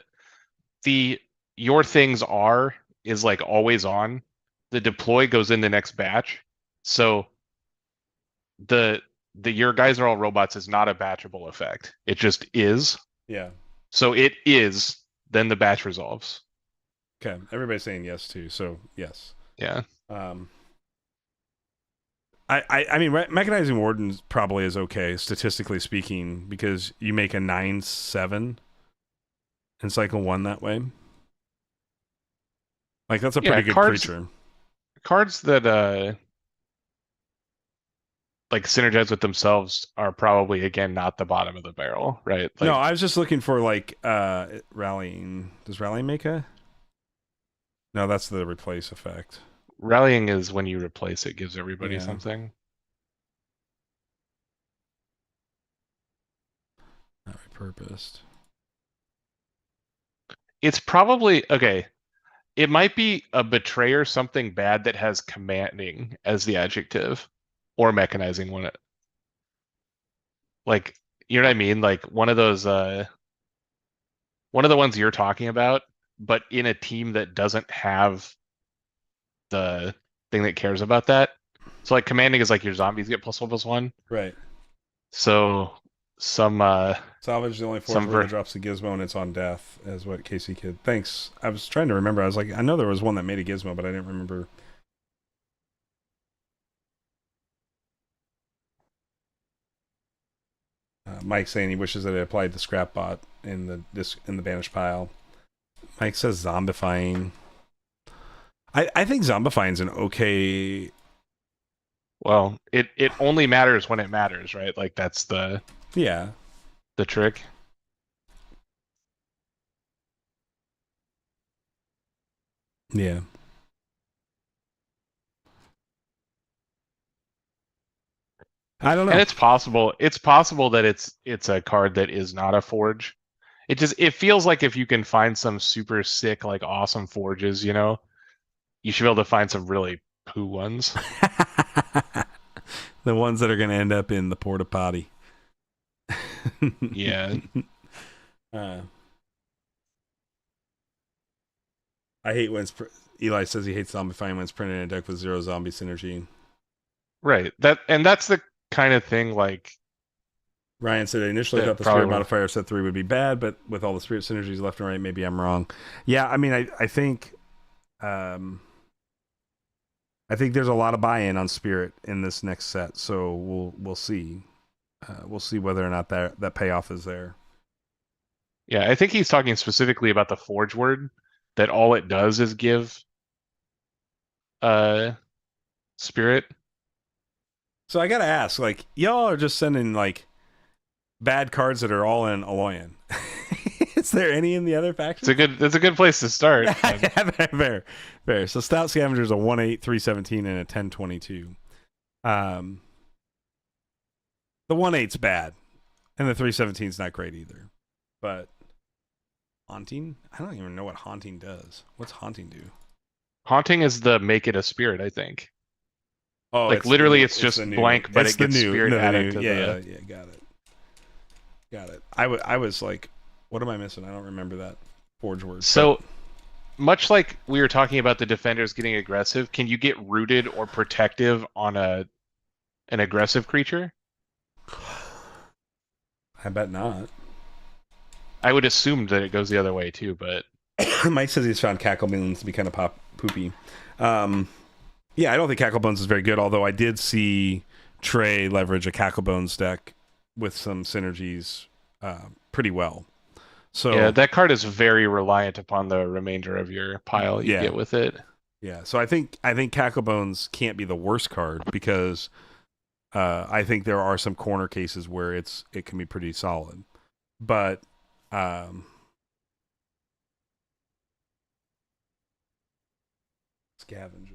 your things are is like always on. The deploy goes in the next batch. So the your guys are all robots is not a batchable effect. It just is. Yeah. So it is, then the batch resolves. Okay. Everybody's saying yes too. So yes. Yeah. I mean, Mechanizing Warden probably is okay statistically speaking because you make a 9/7 in cycle 1 that way. Like that's a pretty good creature. Cards that like synergize with themselves are probably again not the bottom of the barrel, right? Like, no, I was just looking for like rallying. Does rallying make a? No, that's the replace effect. Rallying is when you replace it, gives everybody something. Not repurposed. It's probably okay. It might be a betrayer, something bad that has commanding as the adjective, or mechanizing one. Like, you know what I mean? Like one of those one of the ones you're talking about, but in a team that doesn't have the thing that cares about that. So like commanding is like your zombies get +1/+1. Right. So some salvage the only force where it drops the gizmo and it's on death, is what Casey Kid. Thanks. I was trying to remember. I was like, I know there was one that made a gizmo, but I didn't remember. Mike saying he wishes that it applied to scrap bot in the banished pile. Mike says zombifying. I think zombifying's an okay. Well, it only matters when it matters, right? Like that's Yeah. the trick. Yeah. I don't And know. it's possible that it's a card that is not a forge. It feels like if you can find some super sick, like awesome forges, you should be able to find some really poo ones. The ones that are going to end up in the porta potty. Yeah. uh, I hate when Eli says he hates zombifying when it's printed in a deck with 0 zombie synergy. Right. That's the kind of thing like Ryan said, I initially that thought the probably spirit would. modifier of set 3 would be bad, but with all the spirit synergies left and right, maybe I'm wrong. Yeah, I mean, I think I think there's a lot of buy-in on spirit in this next set, so we'll see. We'll see whether or not that payoff is there. Yeah, I think he's talking specifically about the forge word, that all it does is give uh spirit. So I gotta ask, like, y'all are just sending like bad cards that are all in Aloyan. Is there any in the other factions? It's a good place to start. Fair, fair. So Stout Scavenger's a 1/8, 317, and a 1022. The 1/8's bad, and the 317's not great either. But haunting? I don't even know what haunting does. What's haunting do? Haunting is the make it a spirit, I think. Oh, Like literally it's it's just the new, blank, but it's it the gets new, spirit no, the added new, to yeah, the. yeah, got it. I was like, what am I missing? I don't remember that forge word. So much like we were talking about the defenders getting aggressive, can you get rooted or protective on an aggressive creature? I bet not. I would assume that it goes the other way too, but Mike says he's found Cacklebones to be kind of poopy. Yeah, I don't think Cacklebones is very good, although I did see Trey leverage a Cacklebones deck with some synergies pretty well. So yeah, that card is very reliant upon the remainder of your pile you get with it. Yeah, so I think Cacklebones can't be the worst card because I think there are some corner cases where it can be pretty solid. But Scavenger.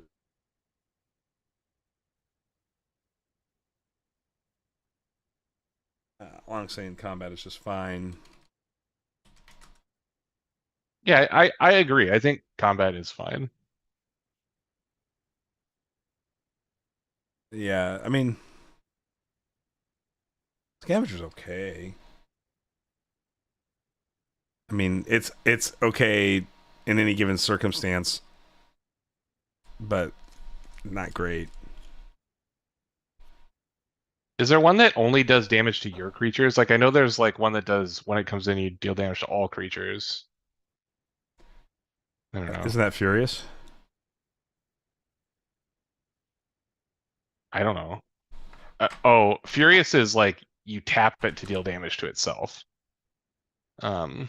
Long saying combat is just fine. Yeah, I agree. I think combat is fine. Yeah, I mean, Scavenger's okay. I mean, it's okay in any given circumstance, but not great. Is there one that only does damage to your creatures? Like I know there's like one that does when it comes in you deal damage to all creatures. I don't know. Isn't that Furious? I don't know. Oh, Furious is like you tap it to deal damage to itself. Um,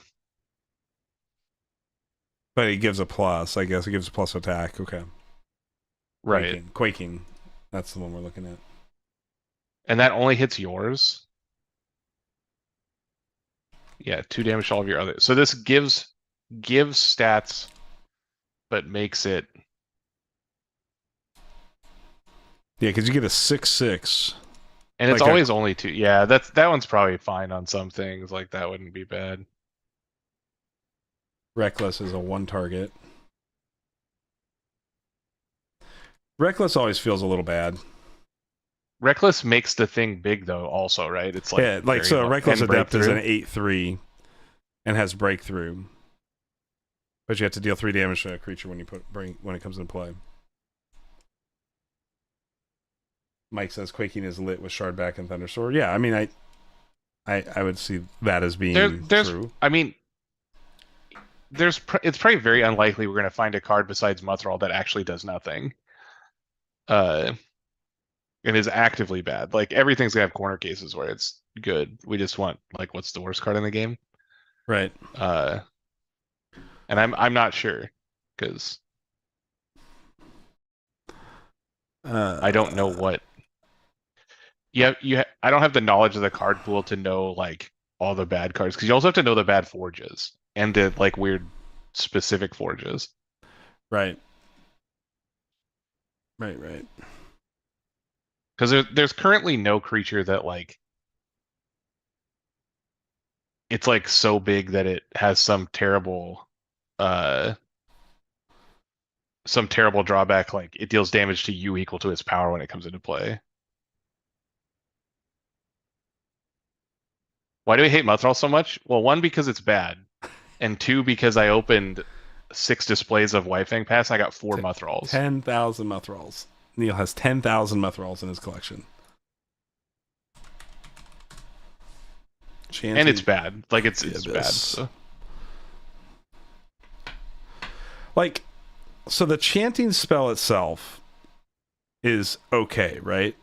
But it gives a plus, I guess. It gives a plus attack. Okay. right. Quaking. That's the one we're looking at. And that only hits yours. Yeah, 2 damage to all of your other. So this gives stats, but makes it. Yeah, because you get a 6/6. And it's Like always only 2. Yeah, that one's probably fine on some things. Like that wouldn't be bad. Reckless is a 1 target. Reckless always feels a little bad. Reckless makes the thing big though, also, right? It's like Yeah, like so. Reckless and Adept is an breakthrough. 8/3 and has breakthrough, but you have to deal 3 damage to a creature when when it comes into play. Mike says Quaking is lit with Shardback and Thundersword. Yeah, I mean, I would see that as being true. I mean, it's probably very unlikely we're going to find a card besides Muthral that actually does nothing. And is actively bad. Like everything's gonna have corner cases where it's good. We just want like what's the worst card in the game. Right. Uh, and I'm not sure because I don't know Uh, what. Yeah, I don't have the knowledge of the card pool to know like all the bad cards because you also have to know the bad forges and the like weird specific forges. right. Right. Right. Because there's currently no creature that like it's like so big that it has uh some terrible drawback like it deals damage to you equal to its power when it comes into play. Why do we hate Mothral so much? Well, one because it's bad, and two because I opened 6 displays of White Fang Pass and I got 4 Mothrals. 10,000 Muthralls. Neil has 10,000 Muthralls in his collection. And it's Chanting bad. Like it's the it's bad. Abyss. So. Like, so the chanting spell itself is okay, right?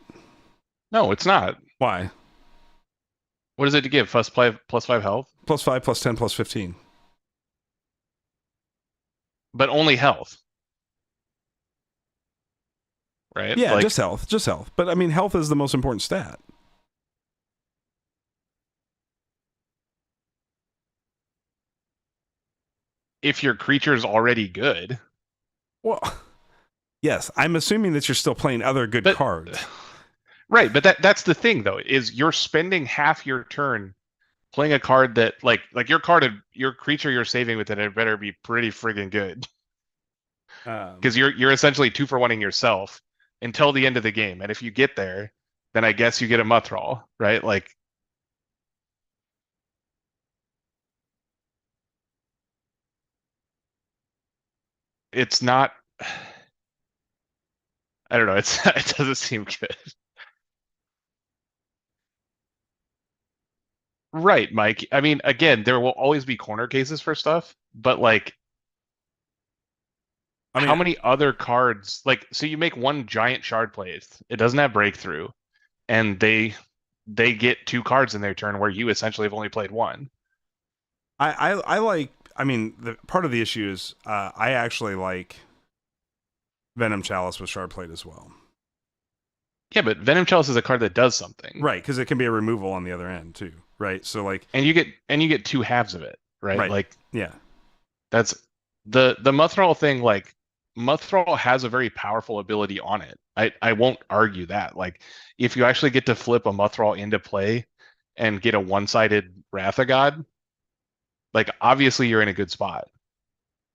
No, it's not. Why? What is it to give? +5 health? +5, +10, +15. But only health. Right? Yeah, Like just health. Just health. But I mean, health is the most important stat. if your creature's already good. Well, yes, I'm assuming that you're still playing other good But cards. right, but that's the thing though, is you're spending half your turn playing a card that like your creature you're saving with it better be pretty friggin' good. Because you're essentially 2-for-1ing yourself until the end of the game. And if you get there, then I guess you get a Muthral, right? Like it's not I don't know, it doesn't seem good. Right, Mike. I mean, again, there will always be corner cases for stuff, but like I how mean, many other cards like so you make one giant shard play, it doesn't have breakthrough, and they get 2 cards in their turn where you essentially have only played one. I like. I mean, the part of the issue is I actually like Venom Chalice with Shard Plate as well. Yeah, but Venom Chalice is a card that does something. Right, because it can be a removal on the other end too. Right, so like, And you get 2 halves of it, right? right, Like yeah, that's the Muthral thing, like Muthral has a very powerful ability on it. I won't argue that. Like if you actually get to flip a Muthral into play and get a one-sided Wrath of God, like obviously you're in a good spot.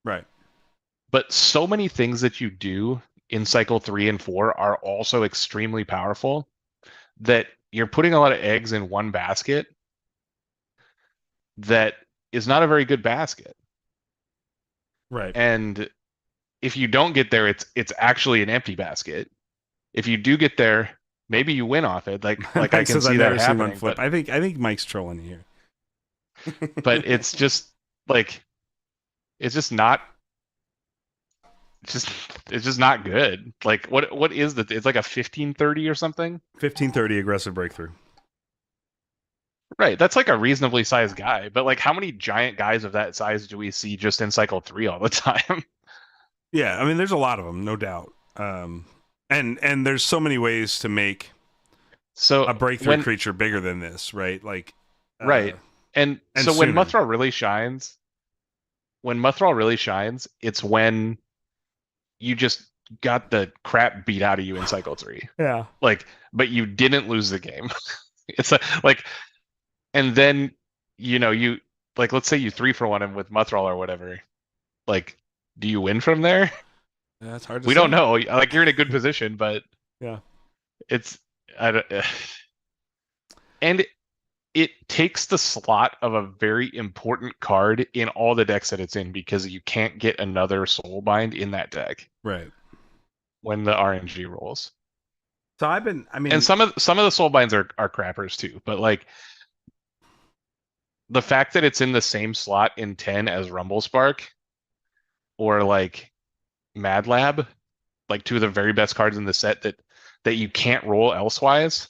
right, But so many things that you do in cycle 3 and 4 are also extremely powerful that you're putting a lot of eggs in one basket that is not a very good basket. right. And if you don't get there, it's actually an empty basket. If you do get there, maybe you win off it. Like I Mike can says see I've that never seen one happening, flip. I think Mike's trolling you here. but it's just like it's just not it's just it's just not good. Like what is that? It's like a 1530 or something. 1530 aggressive breakthrough. Right, that's like a reasonably sized guy, but like how many giant guys of that size do we see just in cycle 3 all the time? Yeah, I mean, there's a lot of them, no doubt. And there's so many ways to make So a breakthrough creature bigger than this, right? Like, right. And so sooner. when Muthral really shines, it's when you just got the crap beat out of you in cycle 3. Yeah. Like, but you didn't lose the game. It's like, and then you like let's say you 3-for-1 him with Muthral or whatever. Like, do you win from there? Yeah, it's hard to We say. don't know. Like you're in a good position, but Yeah. it's I don't. And it takes the slot of a very important card in all the decks that it's in because you can't get another Soulbind in that deck Right. when the RNG rolls. So I mean, And some of the Soulbinds are crappers too, but like the fact that it's in the same slot in 10 as Rumble Spark or like Mad Lab, like 2 of the very best cards in the set that you can't roll elsewise.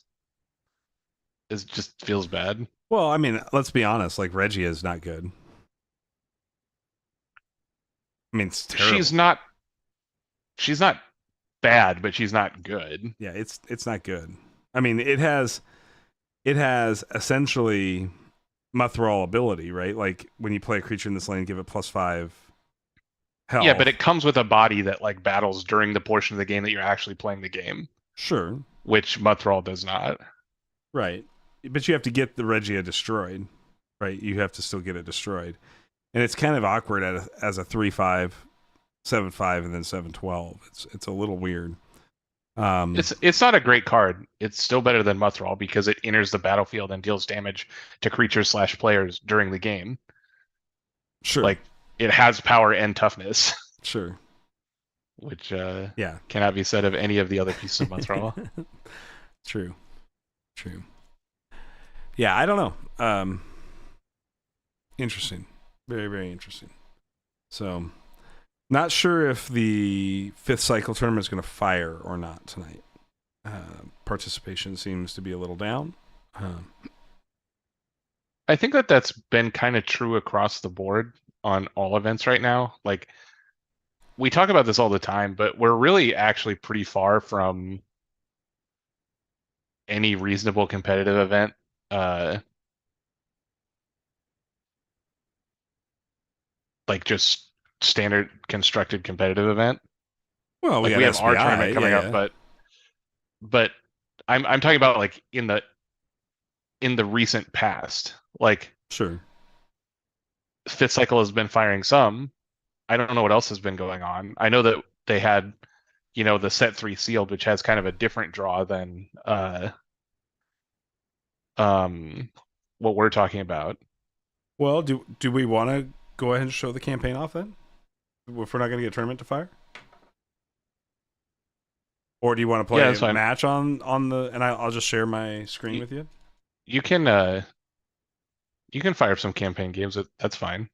just feels bad. Well, I mean, let's be honest. Like Regia is not good. I mean, it's She's terrible. not she's not bad, but she's not good. Yeah, it's not good. I mean, it has essentially Muthral ability, right? Like when you play a creature in this lane, give it +5 Yeah, but health. it comes with a body that like battles during the portion of the game that you're actually playing the game, Sure, which Mutthrall does not. right. But you have to get the Regia destroyed, right? You have to still get it destroyed, and it's kind of awkward as a 3/5, 7/5, and then 7/12. It's a little weird. It's not a great card. It's still better than Mutthrall because it enters the battlefield and deals damage to creatures slash players during the game. Sure, Like it has power and toughness, sure, which yeah. cannot be said of any of the other pieces of Mutthrall. True, true. Yeah, I don't know. Interesting, very very interesting. So, not sure if the fifth cycle tournament is going to fire or not tonight. Participation seems to be a little down. I think that that's been kind of true across the board on all events right now. Like we talk about this all the time, but we're really actually pretty far from any reasonable competitive event. Uh, like just standard constructed competitive event. Well, we Like got we have our SBI, tournament yeah, coming up, yeah, but I'm talking about like in the recent past. Like sure. fifth cycle has been firing some. I don't know what else has been going on. I know that they had, the set three sealed, which has kind of a different draw than um what we're talking about. Well, do we want to go ahead and show the campaign off then? If we're not going to get a tournament to fire, or do you want to Yeah, play that's a fine. match on the? And I'll just share my screen You, with you. you can fire up some campaign games. That's fine.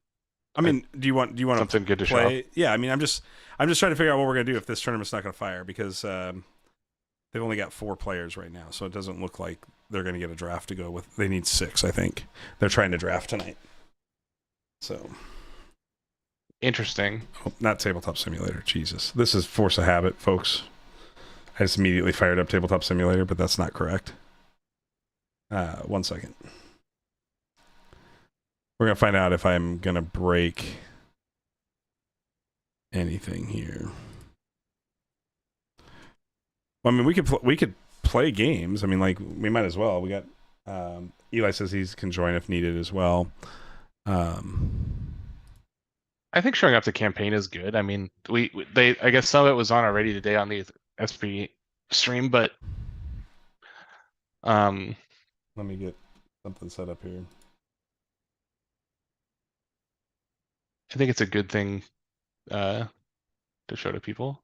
I mean, do you want to Something good to show off. play? Yeah, I mean, I'm just trying to figure out what we're gonna do if this tournament's not gonna fire because they've only got 4 players right now, so it doesn't look like they're gonna get a draft to go with. They need 6, I think. They're trying to draft tonight. So, Interesting. oh, not Tabletop Simulator. Jesus, this is Force of Habit, folks. I just immediately fired up Tabletop Simulator, but that's not correct. 1 second. We're gonna find out if I'm gonna break anything here. Well, I mean, we could play games. I mean, like we might as well. We got Eli says he can join if needed as well. Um, I think showing off the campaign is good. I mean, they I guess some of it was on already today on the SP stream, but um Let me get something set up here. I think it's a good thing uh to show to people.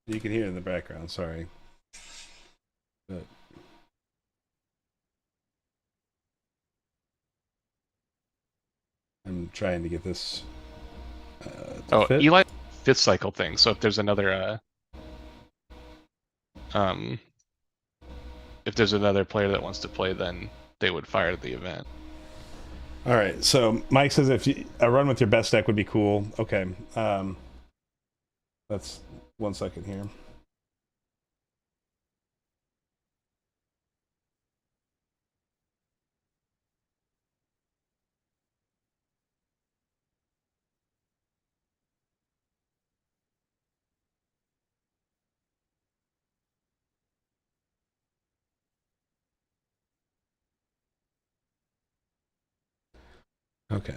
You can hear it in the background. Sorry, but I'm trying to get this to Oh, fit. Eli fifth cycle thing. So if there's another um if there's another player that wants to play, then they would fire the event. All right. So Mike says if a run with your best deck would be cool. Okay. That's 1 second here. Okay.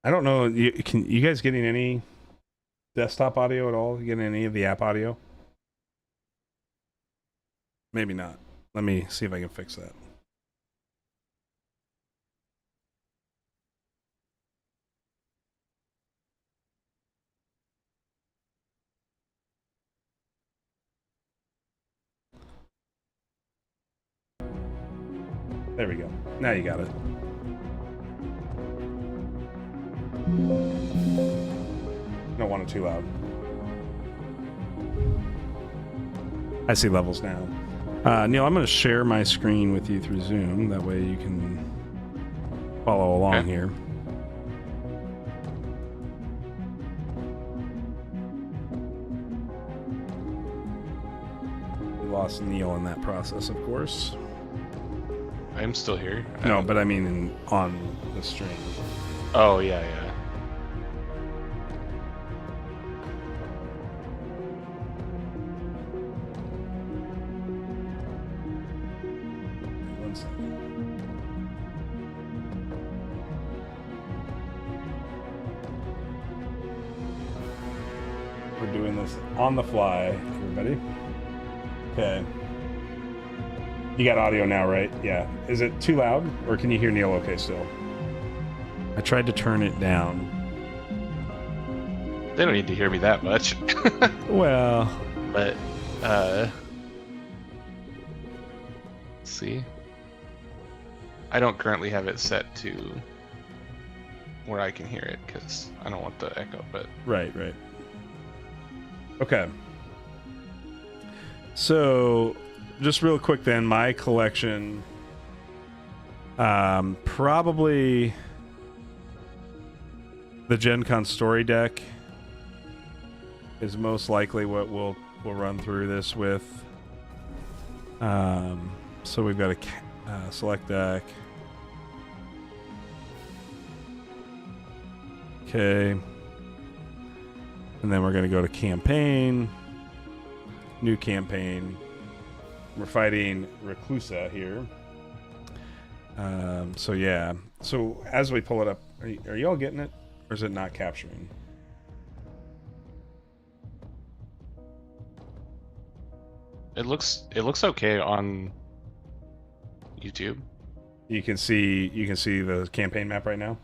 I don't know. Can you guys getting any desktop audio at all? You getting any of the app audio? Maybe not. Let me see if I can fix that. There we go. Now you got it. Don't want it too loud. I see levels now. Neil, I'm going to share my screen with you through Zoom. That way you can follow along here. We lost Neil in that process, of course. I am still here. No, but I mean on the stream. Oh, yeah, yeah. One second. We're doing this on the fly, everybody. Okay. You got audio now, right? Yeah. Is it too loud, or can you hear Neil okay still? I tried to turn it down. They don't need to hear me that much. Well, But, let's see. I don't currently have it set to where I can hear it because I don't want the echo, but right. Okay. So, just real quick then, my collection, probably the Gen Con story deck is most likely what we'll run through this with. So we've got a select deck. Okay. And then we're going to go to campaign. New campaign. We're fighting Reclusa here. So yeah. So as we pull it up, are y'all getting it? Or is it not capturing? it looks okay on YouTube. You can see the campaign map right now.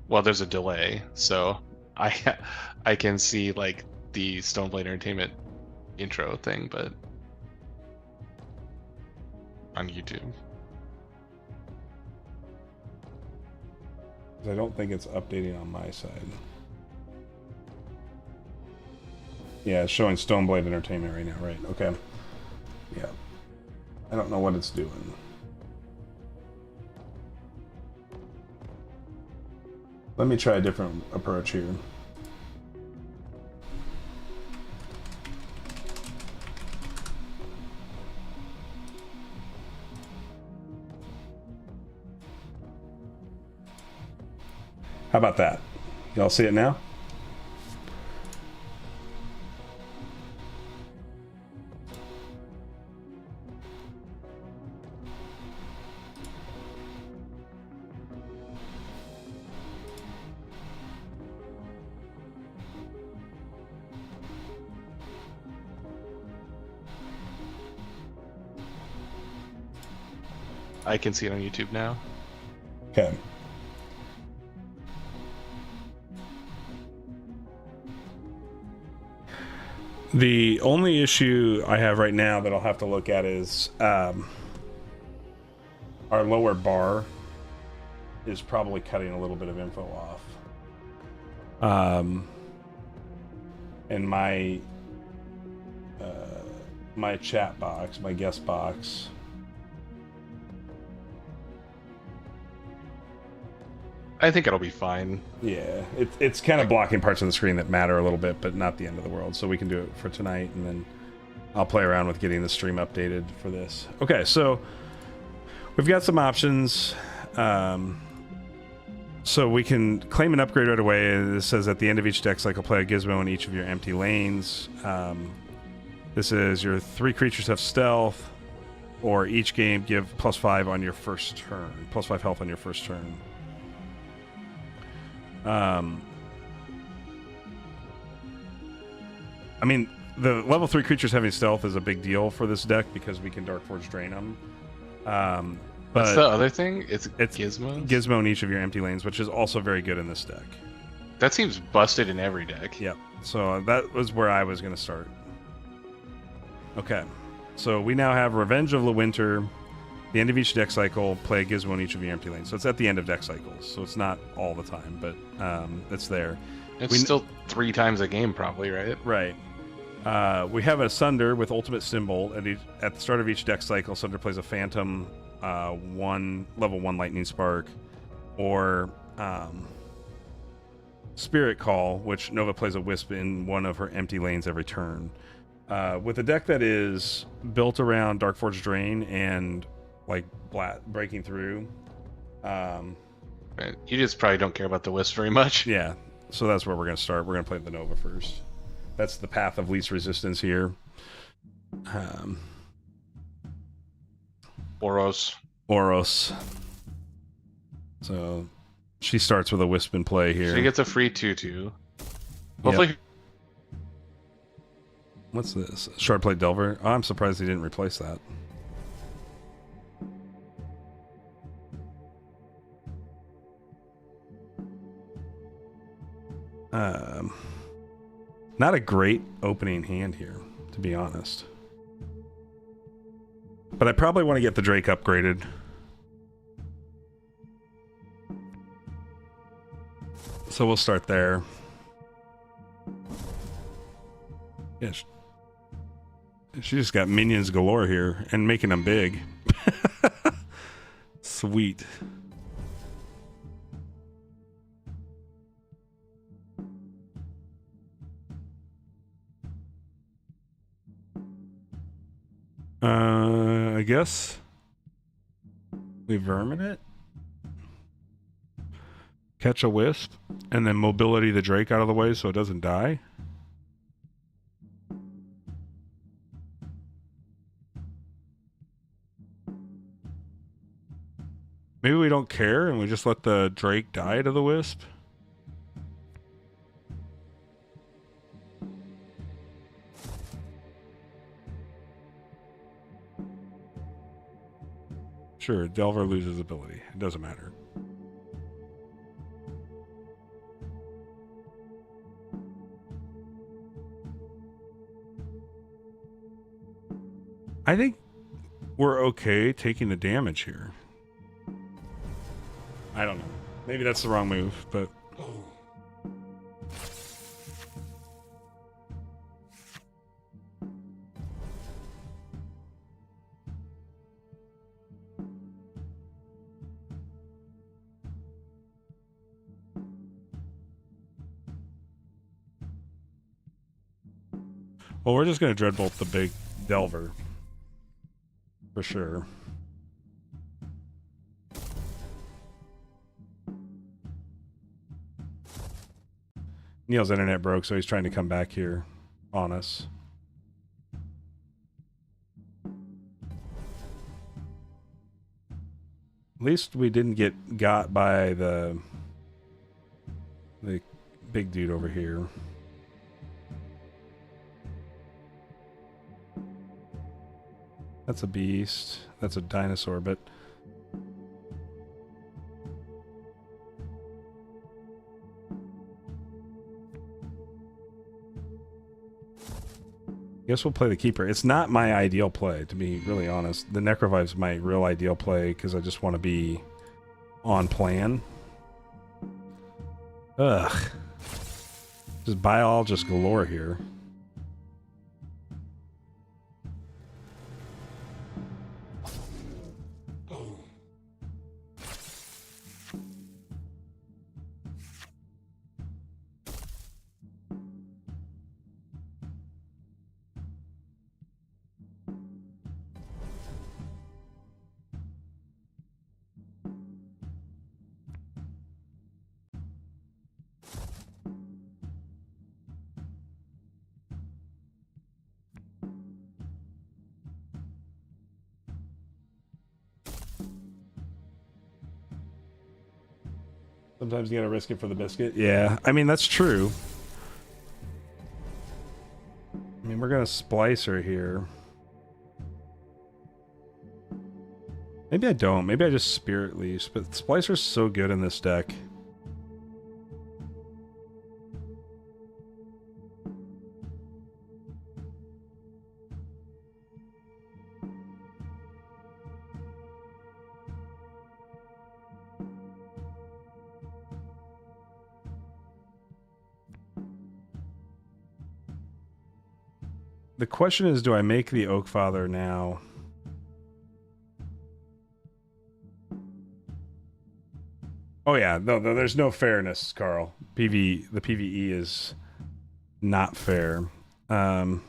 Well, there's a delay, so I can see like the Stoneblade Entertainment intro thing, but on YouTube. I don't think it's updating on my side. Yeah, it's showing Stoneblade Entertainment right now, right? Okay. Yeah. I don't know what it's doing. Let me try a different approach here. How about that? Y'all see it now? I can see it on YouTube now. Okay. The only issue I have right now that I'll have to look at is our lower bar is probably cutting a little bit of info off. And my my chat box, my guest box, I think it'll be fine. yeah, it's kind of blocking parts of the screen that matter a little bit, but not the end of the world. So we can do it for tonight, and then I'll play around with getting the stream updated for this. Okay, so we've got some options. So we can claim an upgrade right away. This says at the end of each deck cycle, play a gizmo in each of your empty lanes. This is your 3 creatures have stealth, or each game give +5 on your first turn, +5 health on your first turn. I mean, the level 3 creatures having stealth is a big deal for this deck because we can Dark Forge drain them. But What's the other thing? It's gizmos? Gizmo in each of your empty lanes, which is also very good in this deck. That seems busted in every deck. Yep. So that was where I was going to start. Okay. So we now have Revenge of the Winter, The end of each deck cycle, play a gizmo in each of your empty lanes. So it's at the end of deck cycles. So it's not all the time, but it's there. It's still 3 times a game, probably, right? Right. We have a Sunder with ultimate symbol. At the start of each deck cycle, Sunder plays a Phantom, level 1 Lightning Spark, or Spirit Call, which Nova plays a Wisp in one of her empty lanes every turn. With a deck that is built around Darkforge Drain and like breaking through. You just probably don't care about the Wisp very much. Yeah, so that's where we're going to start. We're going to play the Nova first. That's the path of least resistance here. Oros. So she starts with a Wisp in play here. She gets a free 2/2. Hopefully. Yep. What's this? Shardplate Delver? Oh, I'm surprised he didn't replace that. Not a great opening hand here, to be honest. But I probably want to get the Drake upgraded. So we'll start there. Yeah, she just got minions galore here and making them big. Sweet. I guess we vermin it, catch a Wisp, and then mobility the Drake out of the way so it doesn't die. Maybe we don't care and we just let the Drake die to the Wisp. Sure, Delver loses ability. It doesn't matter. I think we're okay taking the damage here. I don't know. Maybe that's the wrong move, but... Well, we're just going to Dreadbolt the big Delver. For sure. Neil's internet broke, so he's trying to come back here on us. At least we didn't get got by the big dude over here. That's a beast. That's a dinosaur, but... Guess we'll play the Keeper. It's not my ideal play, to be really honest. The Necrovive's my real ideal play, because I just want to be on plan. Ugh. Just biologist galore here. Sometimes you gotta risk it for the biscuit. Yeah, I mean, that's true. I mean, we're gonna splice her here. Maybe I don't. Maybe I just Spirit Leaves. But Splicer's so good in this deck. The question is, do I make the Oak Father now? Oh yeah, no, there's no fairness, Carl. The PVE is not fair. So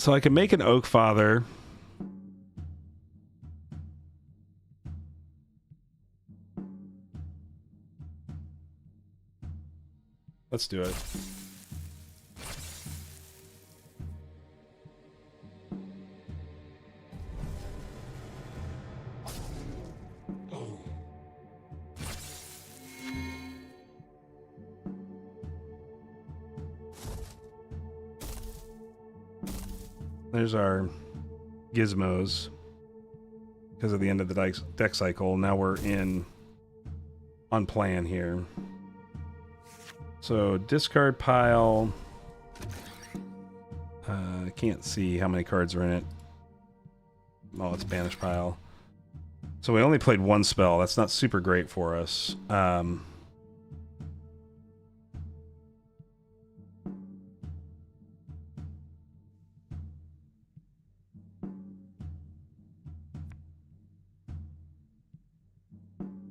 I can make an Oak Father. Let's do it. There's our gizmos because of the end of the deck cycle. Now we're on plan here. So discard pile. I can't see how many cards are in it. Oh, it's banish pile. So we only played one spell. That's not super great for us.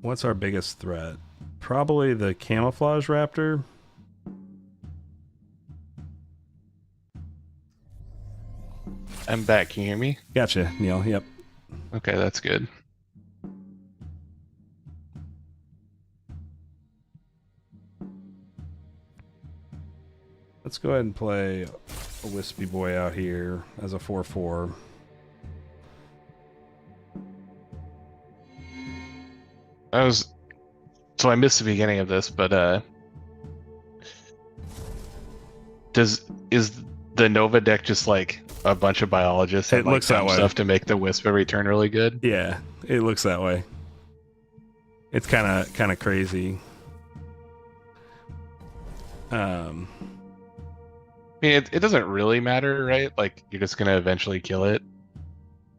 What's our biggest threat? Probably the Camouflage Raptor. I'm back. Can you hear me? Gotcha, Neil. Yep. Okay, that's good. Let's go ahead and play a Wispy Boy out here as a 4/4. So I missed the beginning of this, but is the Nova deck just like a bunch of biologists and It looks that way. stuff to make the Wisp every turn really good? Yeah, it looks that way. It's kind of crazy. I mean, it doesn't really matter, right? Like, you're just gonna eventually kill it.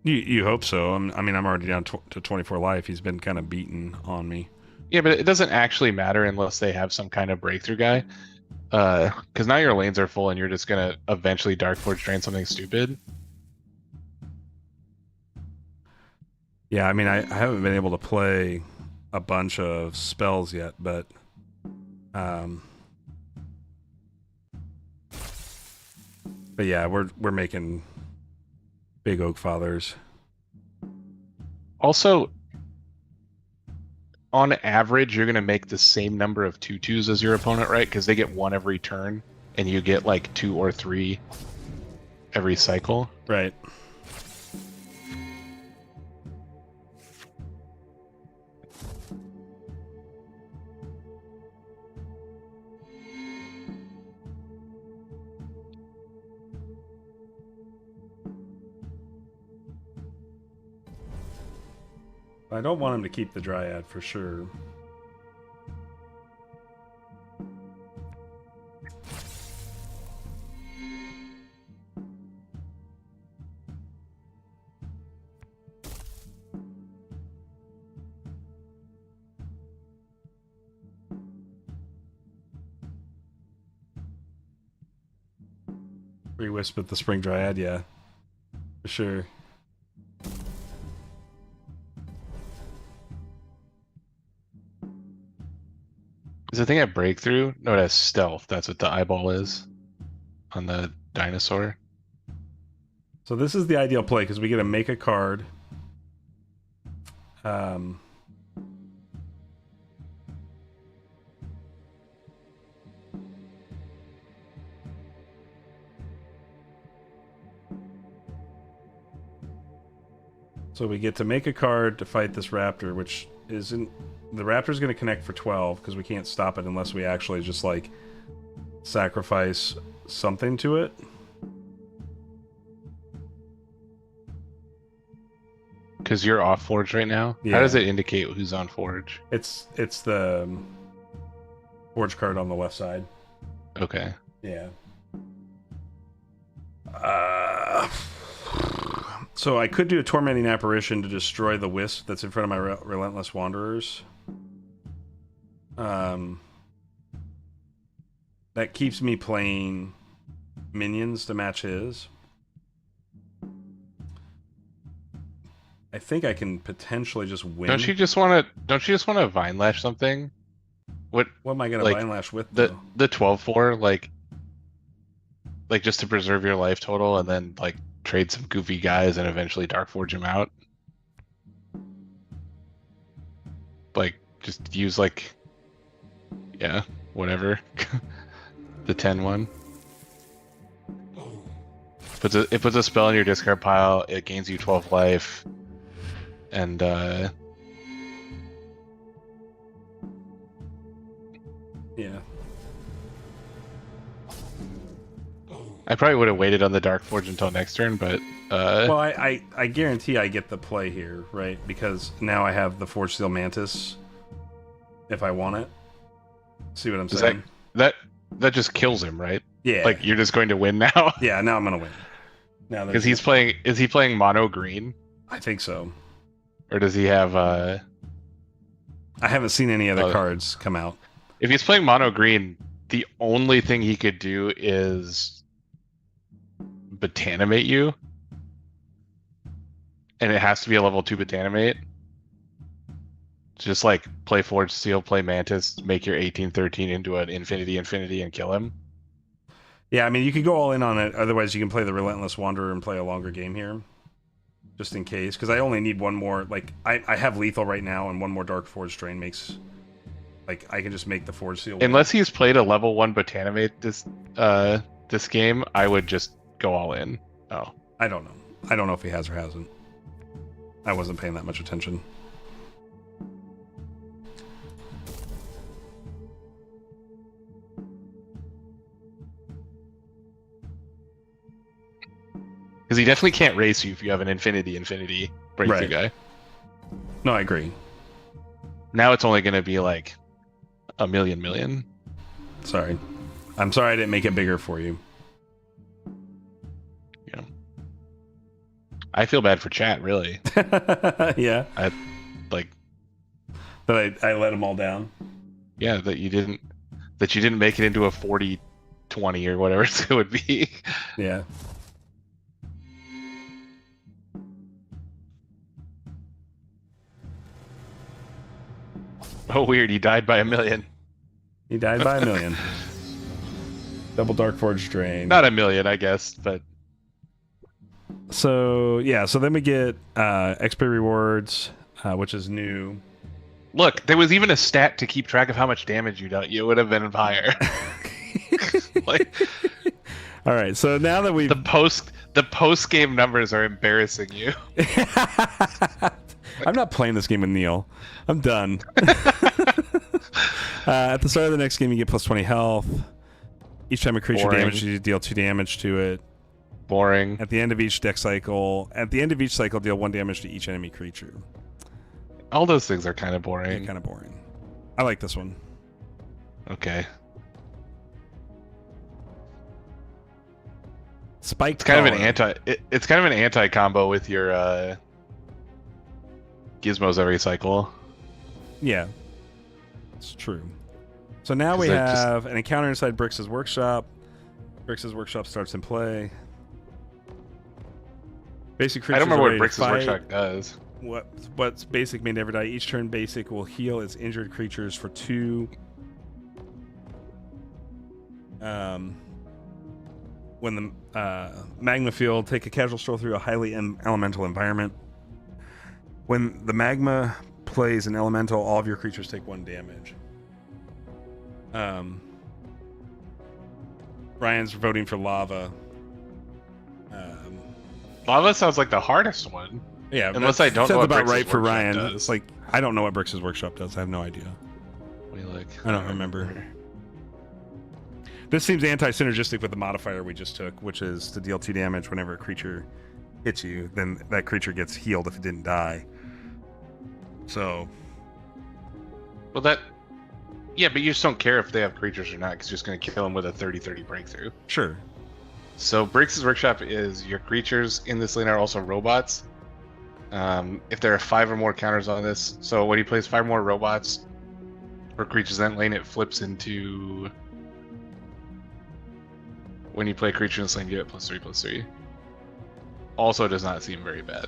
You hope so. I mean, I'm already down to 24 life. He's been kind of beaten on me. Yeah, but it doesn't actually matter unless they have some kind of breakthrough guy. Because now your lanes are full and you're just gonna eventually Dark Forge drain something stupid. Yeah, I mean, I haven't been able to play a bunch of spells yet, but yeah, we're making big Oak Fathers. Also, on average, you're gonna make the same number of 2/2s as your opponent, right? Because they get one every turn, and you get like 2 or 3 every cycle. Right. I don't want him to keep the Dryad for sure. Re-Wisp with the Spring Dryad, yeah. For sure. Is the thing at breakthrough? No, it has stealth. That's what the eyeball is on the dinosaur. So this is the ideal play because we get to make a card. So we get to make a card to fight this raptor, which isn't... The raptor's going to connect for 12 because we can't stop it unless we actually just, like, sacrifice something to it. Because you're off Forge right now? Yeah. How does it indicate who's on Forge? It's the Forge card on the left side. Okay. Yeah. So I could do a Tormenting Apparition to destroy the Wisp that's in front of my Relentless Wanderers. Um, that keeps me playing minions to match his. I think I can potentially just win. Don't you just want to? Don't you just want to Vine Lash something? What am I gonna like Vine Lash with the though? the 12-4 like just to preserve your life total, and then like trade some goofy guys and eventually Dark Forge him out. Like just use like yeah, whatever. The 10-1. It puts a spell in your discard pile, it gains you 12 life, and yeah. I probably would have waited on the Dark Forge until next turn, but well, I guarantee I get the play here, right? Because now I have the Forge Steel Mantis if I want it. See what I'm saying? That just kills him, right? Yeah. Like you're just going to win now? Yeah, now I'm gonna win. Now Because he's playing. Is he playing mono green? I think so. Or does he have? I haven't seen any other cards come out. If he's playing mono green, the only thing he could do is Botanimate you, and it has to be a level 2 Botanimate. Just like play Forge Steel, play Mantis, make your 18/13 into an Infinity, and kill him. Yeah, I mean, you could go all in on it. Otherwise, you can play the Relentless Wanderer and play a longer game here. Just in case. Because I only need one more. Like, I have Lethal right now, and one more Dark Forge Strain makes... Like, I can just make the Forge Seal. Unless he's played a level 1 Botanimate this game, I would just go all in. Oh. I don't know. I don't know if he has or hasn't. I wasn't paying that much attention. Because he definitely can't race you if you have an Infinity breakthrough guy. No, I agree. Now it's only going to be like a million. Sorry. I'm sorry I didn't make it bigger for you. Yeah. I feel bad for chat, really. Yeah. I like that I let them all down. Yeah, that you didn't make it into a 40-20 or whatever it would be. Yeah. Oh, weird. He died by 1,000,000. He died by 1,000,000. Double Dark Forge Drain. Not 1,000,000, I guess, but... So, yeah. So then we get XP rewards, which is new. Look, there was even a stat to keep track of how much damage you dealt. You would have been higher. Like, all right. So now that we've... The post-game numbers are embarrassing you. I'm not playing this game with Neil. I'm done. At the start of the next game, you get plus 20 health. Each time a creature damages you, deal 2 damage to it. Boring. At the end of each cycle, deal 1 damage to each enemy creature. All those things are kind of boring. Yeah, kind of boring. I like this one. Okay. Spiked. It's kind of an it's kind of an anti-combo with your gizmos every cycle. Yeah, it's true. So now we have an encounter inside Brix's Workshop. Brix's Workshop starts in play. Basic creatures. I don't remember what Brix's Workshop does. What's basic may never die. Each turn basic will heal its injured creatures for 2. When the magma field, take a casual stroll through a highly elemental environment. When the magma plays an elemental, all of your creatures take 1 damage. Ryan's voting for lava. Lava sounds like the hardest one. Yeah, unless I don't know what about Brix's right for Workshop Ryan. does. Like, I don't know what Brix's Workshop does. I have no idea. We look. I don't remember. This seems anti-synergistic with the modifier we just took, which is to deal 2 damage whenever a creature hits you. Then that creature gets healed if it didn't die. So... Well, yeah, but you just don't care if they have creatures or not, because you're just going to kill them with a 30/30 breakthrough. Sure. So Brix's Workshop is your creatures in this lane are also robots. If there are 5 or more counters on this, so when he plays 5 more robots, For creatures in that lane, it flips into when you play creature in this lane, you get +3/+3. Also does not seem very bad.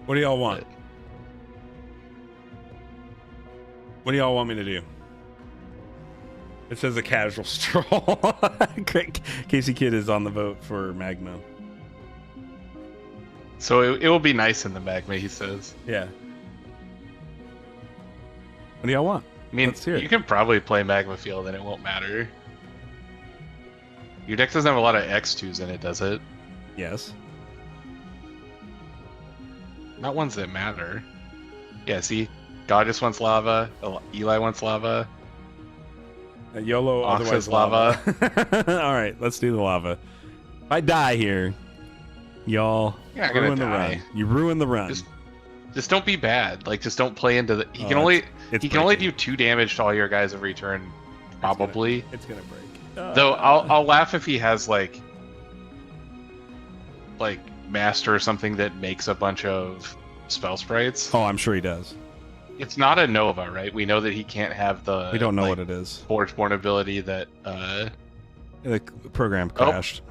What do y'all want? But What do y'all want me to do? It says a casual stroll. Casey Kidd is on the vote for Magma. so it will be nice in the magma, he says. Yeah. What do y'all want? I mean, Let's hear it. you can probably play Magma Field and it won't matter. Your deck doesn't have a lot of X2s in it, does it? Yes. Not ones that matter. Yeah, see? Goddess wants lava, Eli wants lava. YOLO, Ox otherwise is lava. All right, let's do the lava. If I die here, y'all You're not gonna ruin the die. run. You ruin the run. Just don't be bad. Like, just don't play into the. He Oh, can only it's he can only breaking. do 2 damage to all your guys every turn, probably. It's gonna break. Though I'll laugh if he has like master or something that makes a bunch of spell sprites. Oh, I'm sure he does. It's not a Nova, right? We know that he can't have the. We don't know like, what it is. Forgeborn ability that. The program crashed.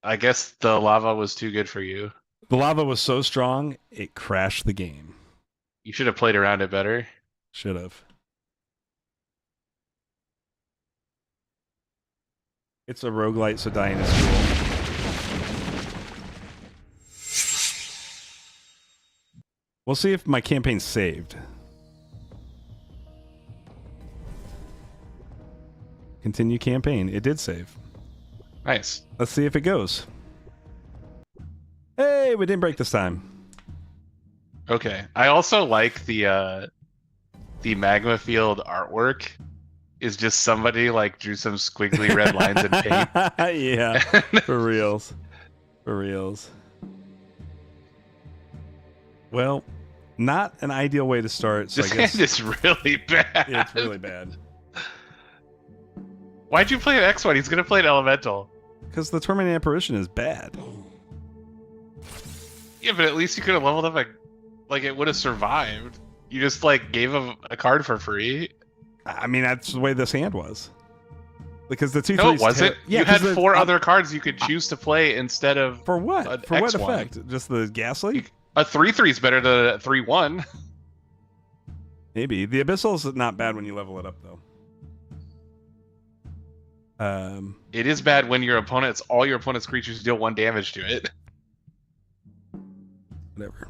I guess the lava was too good for you. The lava was so strong, it crashed the game. You should have played around it better. Should have. It's a roguelite, so dying is cool. We'll see if my campaign's saved. Continue campaign. It did save. Nice. Let's see if it goes. Hey, we didn't break this time. Okay. I also like the magma field artwork. Is just somebody like drew some squiggly red lines in paint. Yeah, for reals. For reals. Well, not an ideal way to start. So This I guess hand is really bad. it's really bad. Why'd you play an X1? He's gonna play an elemental. Because the Tormenting Apparition is bad. Yeah, but at least you could have leveled up like it would have survived. You just like gave him a card for free. I mean, that's the way this hand was. Because the 2-3. No, it wasn't. Yeah, you had 'cause 4 other cards you could choose to play instead of For what? an For what X1. effect? Just the Ghastly? A 3/3 is better than a 3/1. Maybe. The Abyssal's not bad when you level it up, though. It is bad when all your opponent's creatures deal 1 damage to it. Whatever.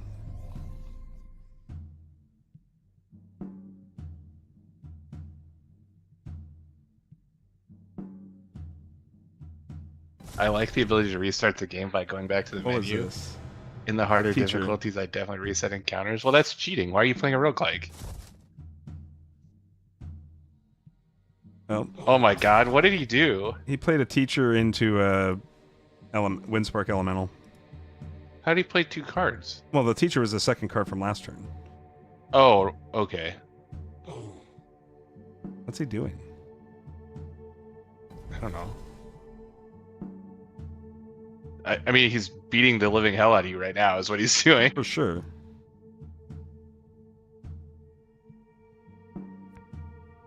I like the ability to restart the game by going back to the What was menu. this? In the harder Feature. difficulties, I definitely reset encounters. Well, that's cheating. Why are you playing a roguelike? Well, Oh my god, what did he do? he played a teacher into Windspark Elemental. How did he play 2 cards? Well, the teacher was the second card from last turn. Oh, okay. What's he doing? I don't know. I mean, he's beating the living hell out of you right now, is what he's doing. For sure.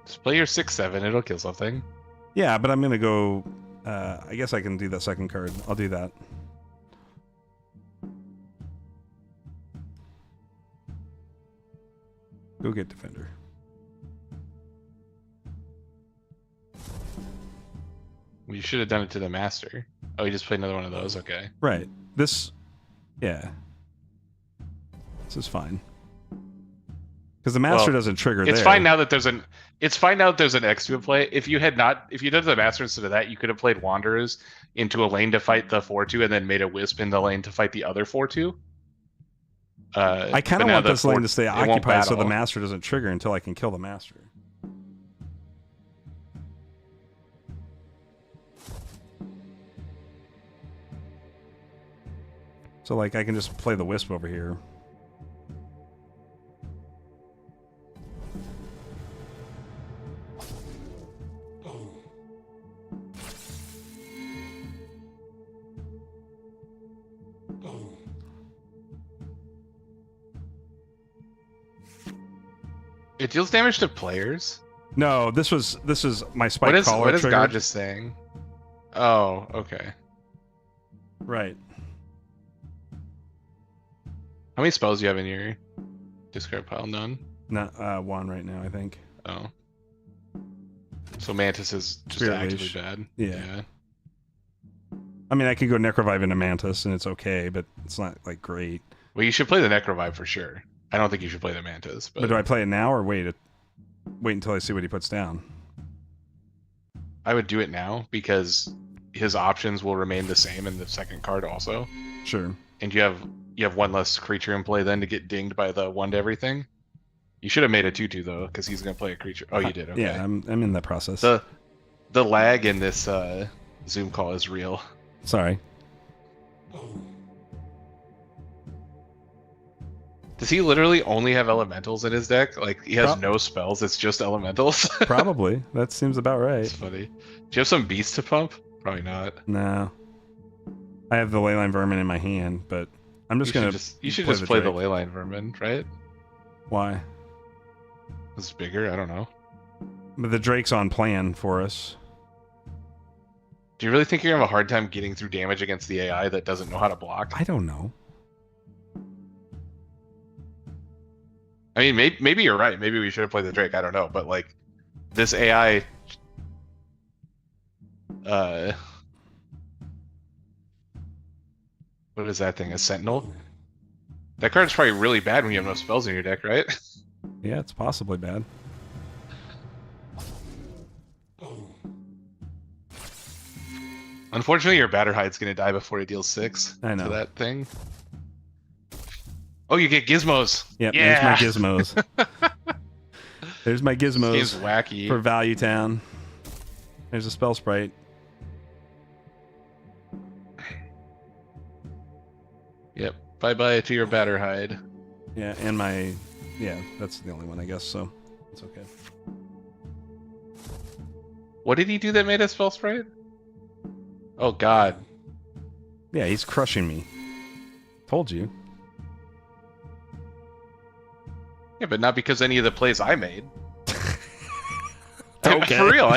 Just play your 6/7, it'll kill something. Yeah, but I'm going to go... I guess I can do that second card. I'll do that. Go get Defender. You should have done it to the master. Oh, you just played another one of those? Okay. Right. This... Yeah. This is fine. Because the master Well, doesn't trigger It's there. fine now that there's an X2 in play. If you did the master instead of that, you could have played Wanderers into a lane to fight the 4/2 and then made a Wisp in the lane to fight the other 4/2. I kind of want this lane to stay won't occupied so the battle. master doesn't trigger until I can kill the master. So, like, I can just play the Wisp over here. It deals damage to players. No, this is my spike collar What is triggered. God just saying? Oh, okay. Right. How many spells do you have in your discard pile? None? Not one right now, I think. Oh. So Mantis is just Spirit actively Leash. bad. Yeah. I mean, I could go Necrovive into Mantis, and it's okay, but it's not, like, great. Well, you should play the Necrovive for sure. I don't think you should play the Mantis. But do I play it now, or wait until I see what he puts down? I would do it now, because his options will remain the same in the second card also. Sure. And you have one less creature in play then to get dinged by the 1 to everything. You should have made a 2/2 though, because he's gonna play a creature. Oh, you did. Okay. Yeah, I'm in that process. The lag in this Zoom call is real. Sorry. Does he literally only have elementals in his deck? Like he has Prob- no spells. It's just elementals. Probably. That seems about right. It's funny. Do you have some beasts to pump? Probably not. No. I have the Leyline Vermin in my hand, but I'm just gonna. You should just play the Drake. Leyline Vermin, right? Why? It's bigger. I don't know. But the Drake's on plan for us. Do you really think you're gonna have a hard time getting through damage against the AI that doesn't know how to block? I don't know. I mean, maybe you're right. Maybe we should have played the Drake. I don't know. But like, this AI, what is that thing? A Sentinel? That card's probably really bad when you have no spells in your deck, right? Yeah, it's possibly bad. Unfortunately, your Batterhide's gonna die before he deals 6 I know. to that thing. Oh, you get gizmos. Yep, Yeah. there's my gizmos. There's my This game's gizmos wacky. for Value Town. There's a spell sprite. Yep. Bye bye to your Batterhide. Yeah, and my... Yeah, that's the only one, I guess, so it's okay. What did he do that made a spell sprite? Oh God. Yeah, he's crushing me. Told you. Yeah, but not because any of the plays I made. Okay. For real.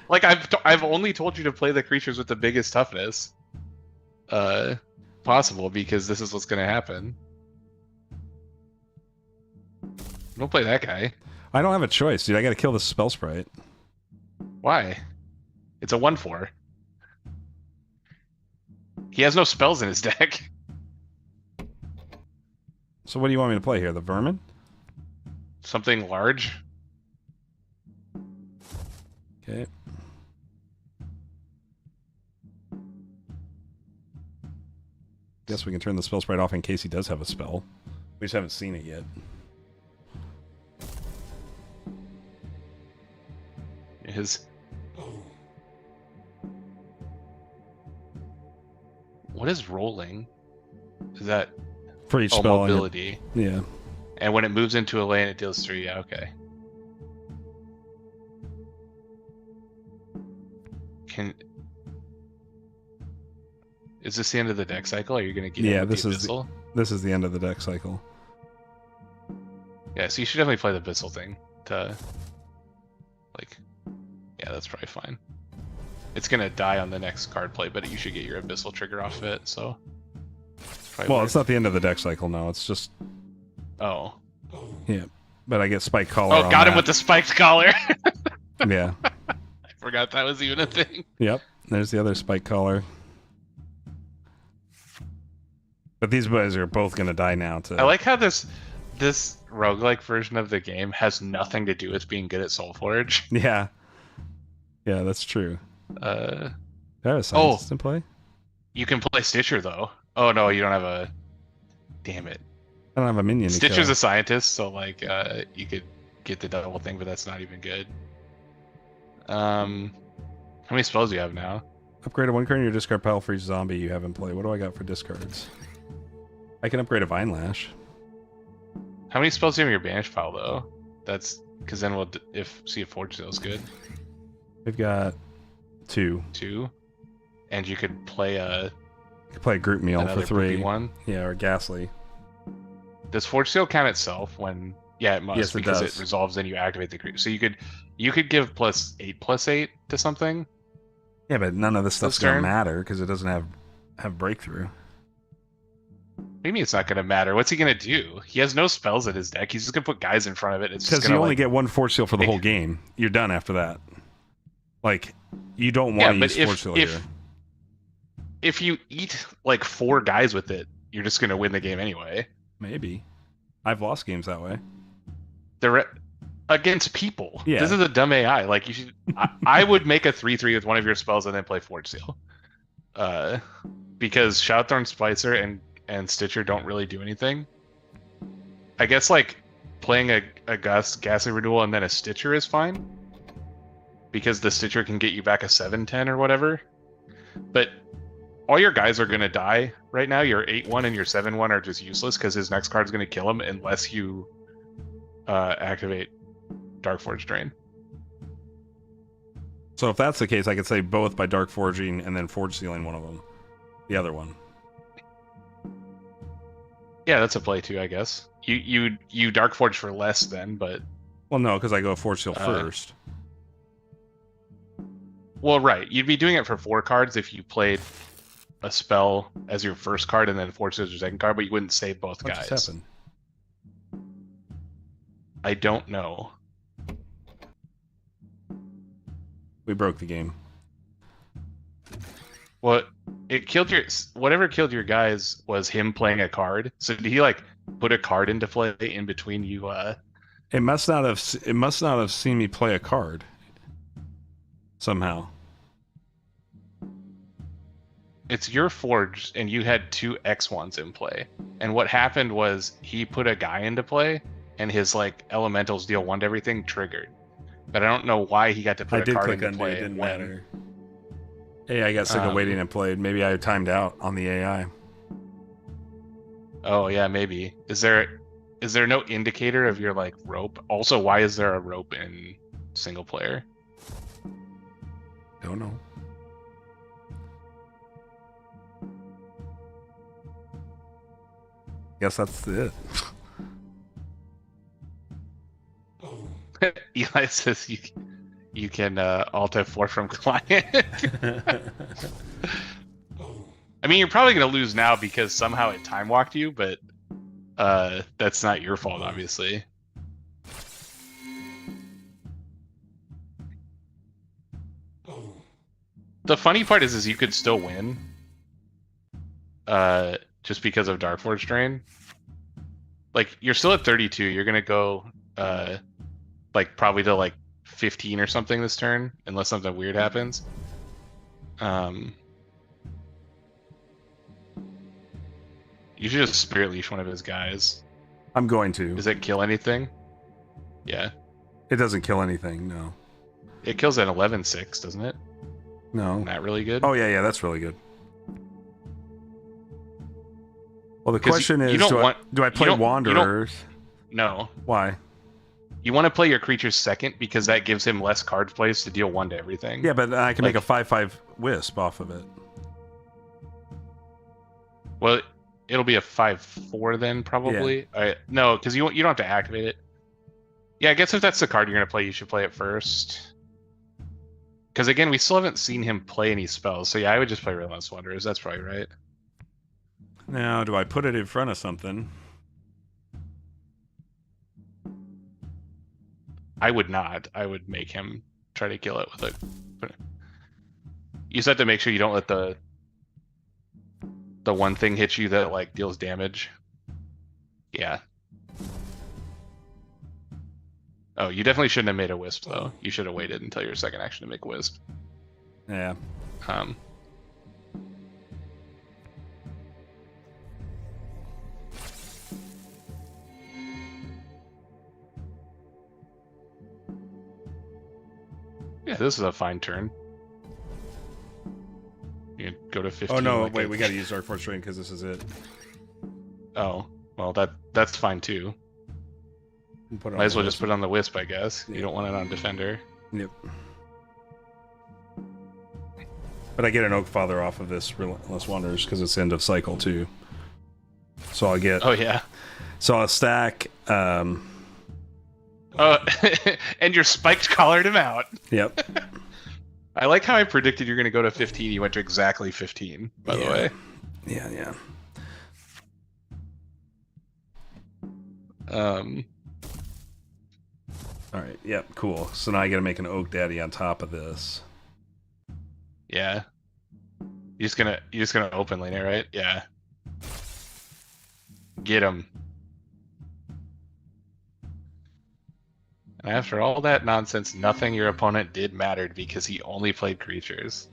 Like I've only told you to play the creatures with the biggest toughness possible because this is what's gonna happen. Don't play that guy. I don't have a choice, dude. I gotta kill this spell sprite. Why? It's a 1/4. He has no spells in his deck. So what do you want me to play here? The Vermin? Something large. Okay. Guess we can turn the spell sprite off in case he does have a spell. We just haven't seen it yet. His... What is rolling? Is that For each spell. on your- mobility? Yeah. And when it moves into a lane, it deals 3. Yeah, okay. Is this the end of the deck cycle? Are you gonna get Yeah, in with this the is Abyssal? This is the end of the deck cycle. Yeah, so you should definitely play the Abyssal thing to, like, yeah, that's probably fine. It's gonna die on the next card play, but you should get your Abyssal trigger off of it, so. Well, it's not the end of the deck cycle, no. It's just... Oh. Yeah. But I get Spike Collar Oh, on got him that. with the spiked collar! Yeah. I forgot that was even a thing. Yep. There's the other Spike Collar. But these boys are both going to die now. I like how this roguelike version of the game has nothing to do with being good at Solforge. Yeah. Yeah, that's true. Uh, Do I have a scientist in play? You can play Stitcher, though. Oh, no, you don't have a... Damn it. I don't have a minion to Stitcher's kill. a scientist, so, like, you could get the double thing, but that's not even good. How many spells do you have now? Upgrade a 1 card in your discard pile for each zombie you have in play. What do I got for discards? I can upgrade a Vine Lash. How many spells do you have in your banish pile, though? That's... Because then we'll... see if Forge Sale's good. We've got 2. 2. And you could play a... I could play a group meal another for 3. poopy one. Yeah, or Ghastly. Does Forge Sale count itself when Yeah, it must Yes, it because does. it resolves and you activate the creature. So you could give +8/+8 to something Yeah, but none of this this stuff's gonna turn. matter because it doesn't have breakthrough. Maybe it's not gonna matter. What's he gonna do? He has no spells in his deck. He's just gonna put guys in front of it. It's just Because gonna you only like get one Force Seal for the whole game. You're done after that. Like, you don't want yeah, to but use Force Seal here. if you eat like 4 guys with it, you're just gonna win the game anyway. Maybe. I've lost games that way. They're against people. Yeah. This is a dumb AI. Like you should. I would make a 3/3 with one of your spells and then play Forge Seal. Because Shoutthorn Splicer and Stitcher don't really do anything. I guess like playing a Ghastly Renewal and then a Stitcher is fine. Because the Stitcher can get you back a 7/10 or whatever. But all your guys are gonna die right now. Your 8/1 and your 7/1 are just useless because his next card's gonna kill him unless you activate Darkforge Drain. So if that's the case, I could say both by Dark Forging and then Forge Sealing one of them. The other one. Yeah, that's a play too, I guess. You Darkforge for less then, but Well, no, because I go Forge Seal first. well, right. You'd be doing it for 4 cards if you played a spell as your first card and then Forge as your second card, but you wouldn't save both What guys. just happened? I don't know. We broke the game. Well, it killed your whatever killed your guys was him playing a card. So did he like put a card into play in between you? It must not have seen me play a card. Somehow. It's your Forge, and you had 2 X1s in play. And what happened was he put a guy into play, and his like elementals deal 1 to everything triggered. But I don't know why he got to put I a did card click into undo. play. It didn't when- matter. Hey, I got sick of waiting and played. Maybe I timed out on the AI. Oh yeah, maybe. Is there no indicator of your like rope? Also, why is there a rope in single player? Don't know. Guess that's it. Eli says you can Alt F4 from client. I mean, you're probably gonna lose now because somehow it time walked you, but that's not your fault, obviously. The funny part is you could still win, just because of Darkforge Drain. Like you're still at 32. You're gonna go, like probably to like 15 or something this turn, unless something weird happens. You should just Spirit Leash one of his guys. I'm going to. Does it kill anything? Yeah. It doesn't kill anything, no. It kills an 11/6, doesn't it? No. Isn't that really good? Oh, yeah, that's really good. Well, the 'Cause question you is, don't do I play Wanderers? No. Why? You want to play your creature second because that gives him less card plays to deal 1 to everything. Yeah, but I can make a Like- 5/5 Wisp off of it. Well, it'll be a 5/4 then, probably. No, because you don't have to activate it. Yeah, I guess if that's the card you're going to play, you should play it first. Because again, we still haven't seen him play any spells. So yeah, I would just play Relentless Wanderers. That's probably right. Now, do I put it in front of something? I would not. I would make him try to kill it with a... You just have to make sure you don't let the one thing hit you that like deals damage. Yeah. Oh, you definitely shouldn't have made a Wisp though. You should have waited until your second action to make a Wisp. Yeah. Yeah, this is a fine turn. You can go to 15. Oh, no, like wait, a- we got to use Dark Force Drain because this is it. Oh, well, that's fine too. We'll put it on Might as well the just put it on the Wisp, I guess. Yeah. You don't want it on Defender. Yep. But I get an Oak Father off of this Relentless Wanderers because it's end of cycle too. So I'll get. Oh yeah. So I'll stack Oh, and your spiked collared him out. Yep. I like how I predicted you're going to go to 15. You went to exactly 15, by the way. Yeah. All right. Yep. Cool. So now I got to make an Oak Daddy on top of this. Yeah. You're just gonna open lane it, right? Yeah. Get him. And after all that nonsense, nothing your opponent did mattered because he only played creatures.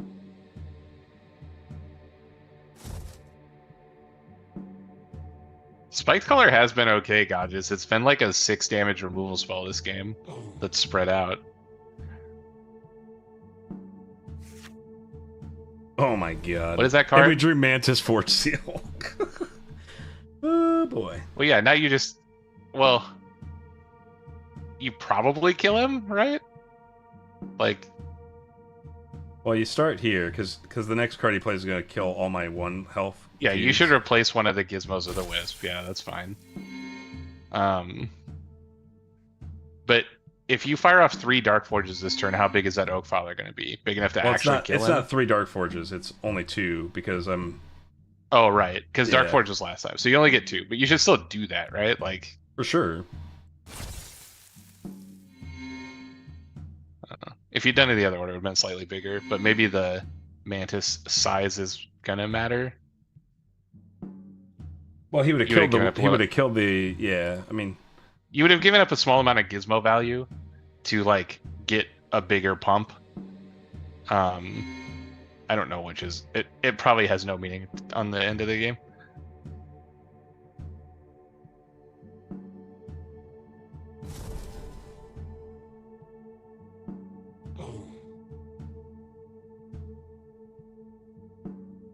Spiked Color has been okay, Godges. It's been like a 6 damage removal spell this game that's spread out. Oh my god. What is that card? And we drew Mantis Forge Seal. Oh boy. Well, yeah, now you just... Well... You probably kill him, right? Like... Well, you start here, because the next card he plays is going to kill all my 1 health. Yeah, you should replace one of the gizmos with a wisp. Yeah, that's fine. But if you fire off 3 Dark Forges this turn, how big is that Oak Father going to be? Big enough to actually kill him? It's not 3 Dark Forges, it's only 2, because I'm... Oh, right, because Dark Forge was last time, so you only get 2, but you should still do that, right? Like... For sure. If you'd done it the other order, it would have been slightly bigger, but maybe the Mantis size is gonna matter. Well, he would have killed the... He would have killed the... Yeah, I mean... You would have given up a small amount of gizmo value to, like, get a bigger pump. I don't know which is... It probably has no meaning on the end of the game.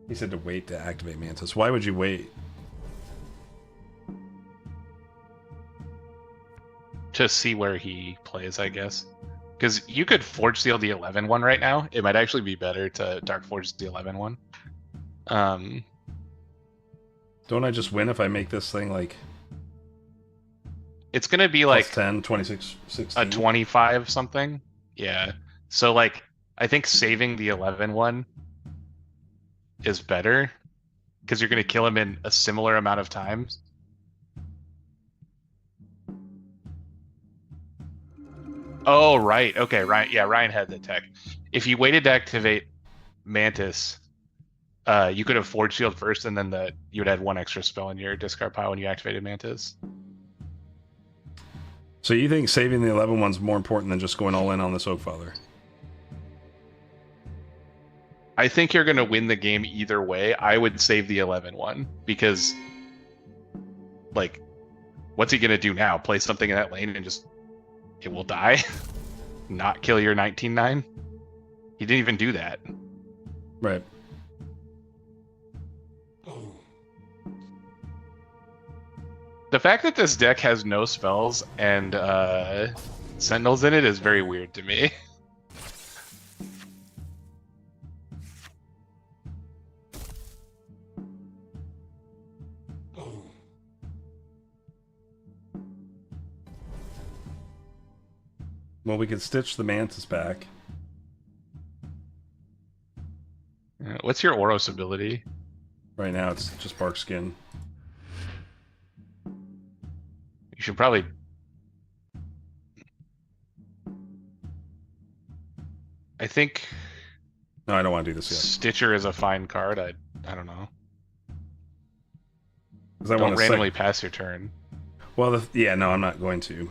He said to wait to activate Mantis. Why would you wait? To see where he plays, I guess. Because you could Forge Seal the 11 one right now. It might actually be better to Dark Forge the 11 one. Don't I just win if I make this thing like... It's going to be like... 10, 26, 16? A 25 something? Yeah. So, like, I think saving the 11 one is better. Because you're going to kill him in a similar amount of times. Oh, right. Okay, Ryan. Yeah, Ryan had the tech. If you waited to activate Mantis, you could have Forge Shield first, and then you would add 1 extra spell in your discard pile when you activated Mantis. So you think saving the 11 one's more important than just going all in on this Oak Father? I think you're going to win the game either way. I would save the 11 one, because, like, what's he going to do now? Play something in that lane and just... It will die? Not kill your 19-9? He didn't even do that. Right. The fact that this deck has no spells and Sentinels in it is very weird to me. Well, we could stitch the Mantis back. What's your Oros ability? Right now, it's just Bark Skin. You should probably... I think... No, I don't want to do this yet. Stitcher is a fine card. I don't know. Don't randomly pass your turn. Well, yeah, no, I'm not going to.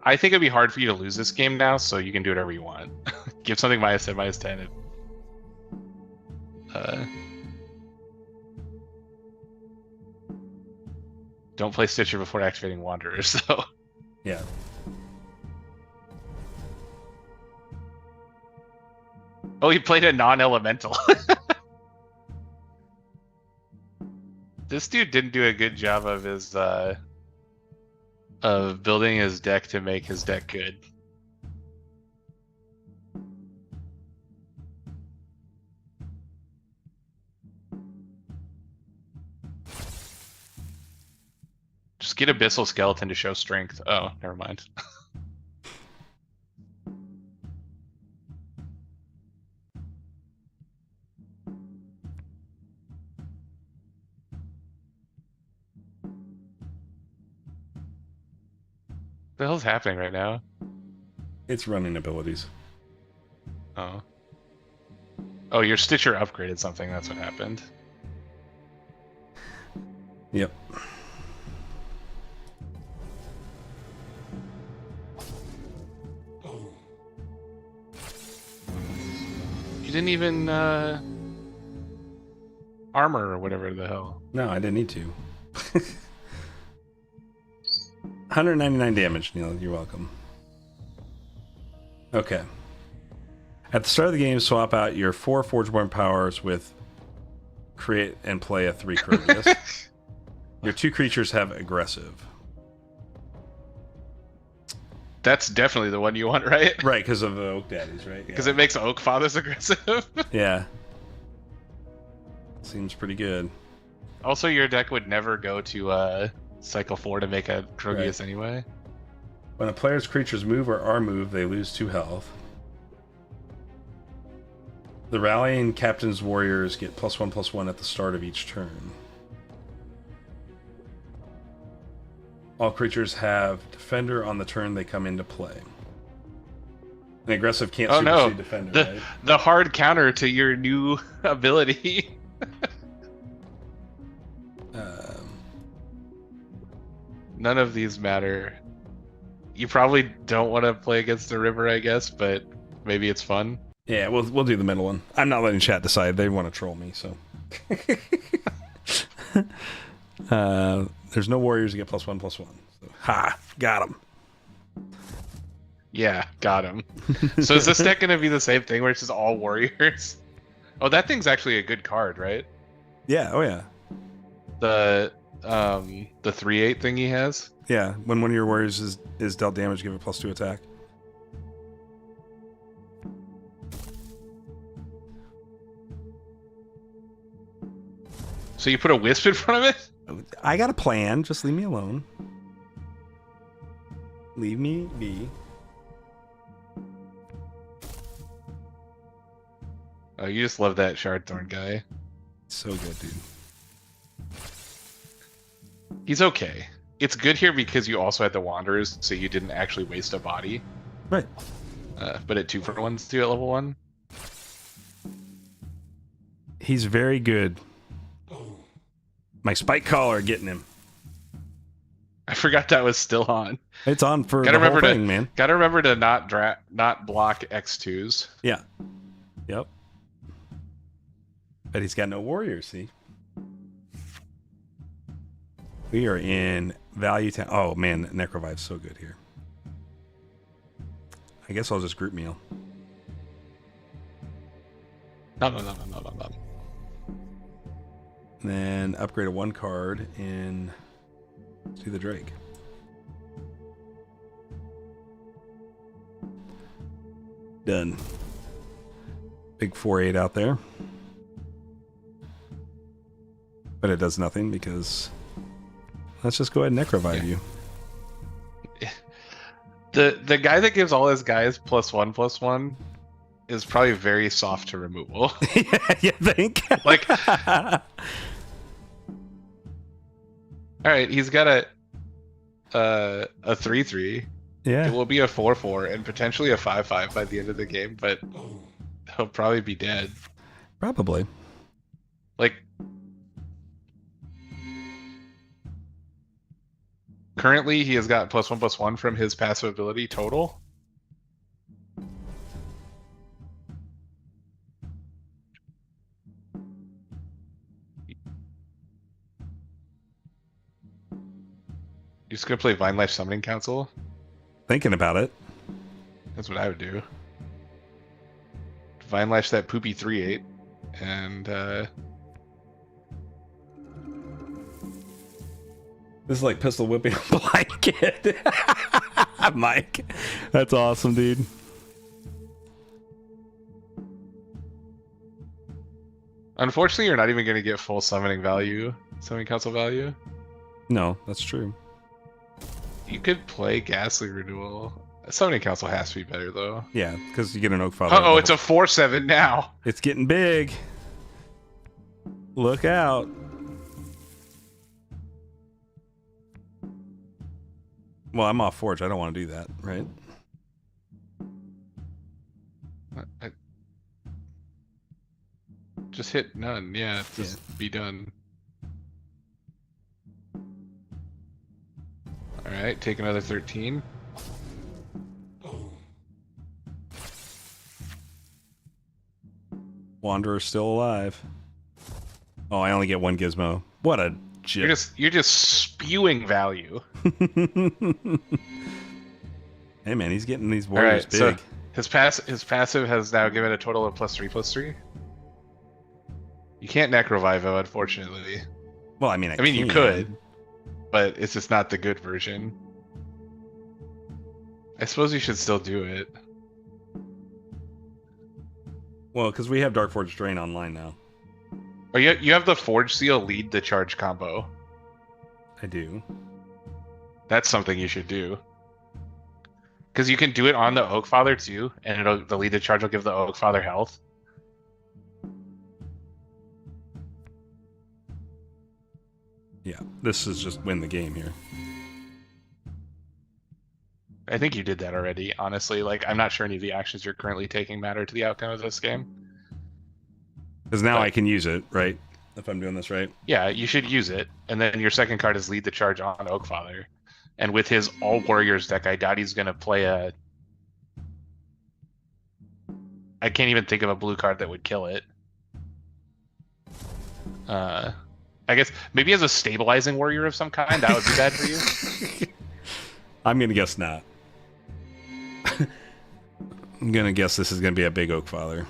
I think it'd be hard for you to lose this game now, so you can do whatever you want. Give something -10, -10. Don't play Stitcher before activating Wanderers, though. Yeah. Oh, he played a non-elemental. This dude didn't do a good job of his of building his deck to make his deck good. Just get Abyssal Skeleton to show strength. Oh, never mind. What the hell's happening right now? It's running abilities. Oh. Oh, your Stitcher upgraded something. That's what happened. Yep. You didn't even armor or whatever the hell. No, I didn't need to. 199 damage, Neil. You're welcome. Okay. At the start of the game, swap out your 4 Forgeborn powers with create and play a 3 Croagus. Your 2 creatures have aggressive. That's definitely the one you want, right? Right, because of the Oak Daddies, right? Because Yeah. it makes Oak Fathers aggressive. Yeah. Seems pretty good. Also, your deck would never go to cycle 4 to make a Croagus anyway. When a player's creatures move or are moved, they lose 2 health. The rallying captain's warriors get +1/+1 at the start of each turn. All creatures have defender on the turn they come into play. An aggressive can't supersede defender, right? The hard counter to your new ability. None of these matter. You probably don't want to play against the river, I guess, but maybe it's fun. Yeah, we'll do the middle one. I'm not letting chat decide. They want to troll me, so. There's no warriors to get +1/+1. So, ha! Got him. Yeah, got him. So is this deck going to be the same thing where it's just all warriors? Oh, that thing's actually a good card, right? Yeah. Oh yeah. The 3/8 thing he has. Yeah. When one of your warriors is dealt damage, give it +2 attack. So you put a wisp in front of it? I got a plan. Just leave me alone. Leave me be. Oh, you just love that Shardthorn guy. So good, dude. He's okay. It's good here because you also had the Wanderers, so you didn't actually waste a body. Right. But at 2-for-1s too at level 1. He's very good. My spike collar getting him. I forgot that was still on. It's on for Gotta the whole remember thing, man. Gotta remember to not block X2s. Yeah. Yep. But he's got no warriors, see? We are in Value Town. Oh, man, Necrovive's so good here. I guess I'll just group meal. No. And then upgrade a 1 card in to the Drake. Done. Big 4/8 out there. But it does nothing because let's just go ahead and Necrovive you. The guy that gives all his guys +1/+1 is probably very soft to removal. Yeah, you think? Like, all right, he's got a 3/3. Yeah. It will be a 4/4 and potentially a 5/5 by the end of the game, but he'll probably be dead. Probably. Like, currently he has got +1/+1 from his passive ability total. You're just gonna play Vine Life Summoning Council? Thinking about it. That's what I would do. Vine Lash that poopy 3/8, and This is like pistol whipping a blind kid. Mike. That's awesome, dude. unfortunately, you're not even going to get full summoning value, summoning council value. No, that's true. You could play Ghastly Renewal. Summoning Council has to be better though. Yeah, because you get an Oak Father. Oh, it's a 4/7 now. It's getting big. Look out. Well, I'm off Forge. I don't want to do that, right? Just hit none. Yeah, just be done. Alright, take another 13. Wanderer's still alive. Oh, I only get one gizmo. What a jip. You're just spewing value. Hey man, he's getting these warriors big. So his passive has now given a total of +3/+3. You can't Necrovivo, unfortunately. Well, I mean, you could, but it's just not the good version. I suppose you should still do it. Well, because we have Dark Forge Drain online now. Oh, you have the Forge Seal lead the charge combo. I do. That's something you should do. Because you can do it on the Oak Father too, and the lead the charge will give the Oak Father health. Yeah, this is just win the game here. I think you did that already, honestly. Like, I'm not sure any of the actions you're currently taking matter to the outcome of this game. Because now I can use it, right? If I'm doing this right. Yeah, you should use it. And then your second card is lead the charge on Oak Father. And with his All Warriors deck, I doubt he's going to play a... I can't even think of a blue card that would kill it. I guess maybe as a stabilizing warrior of some kind, that would be bad for you. I'm going to guess not. I'm going to guess this is going to be a big Oak Father.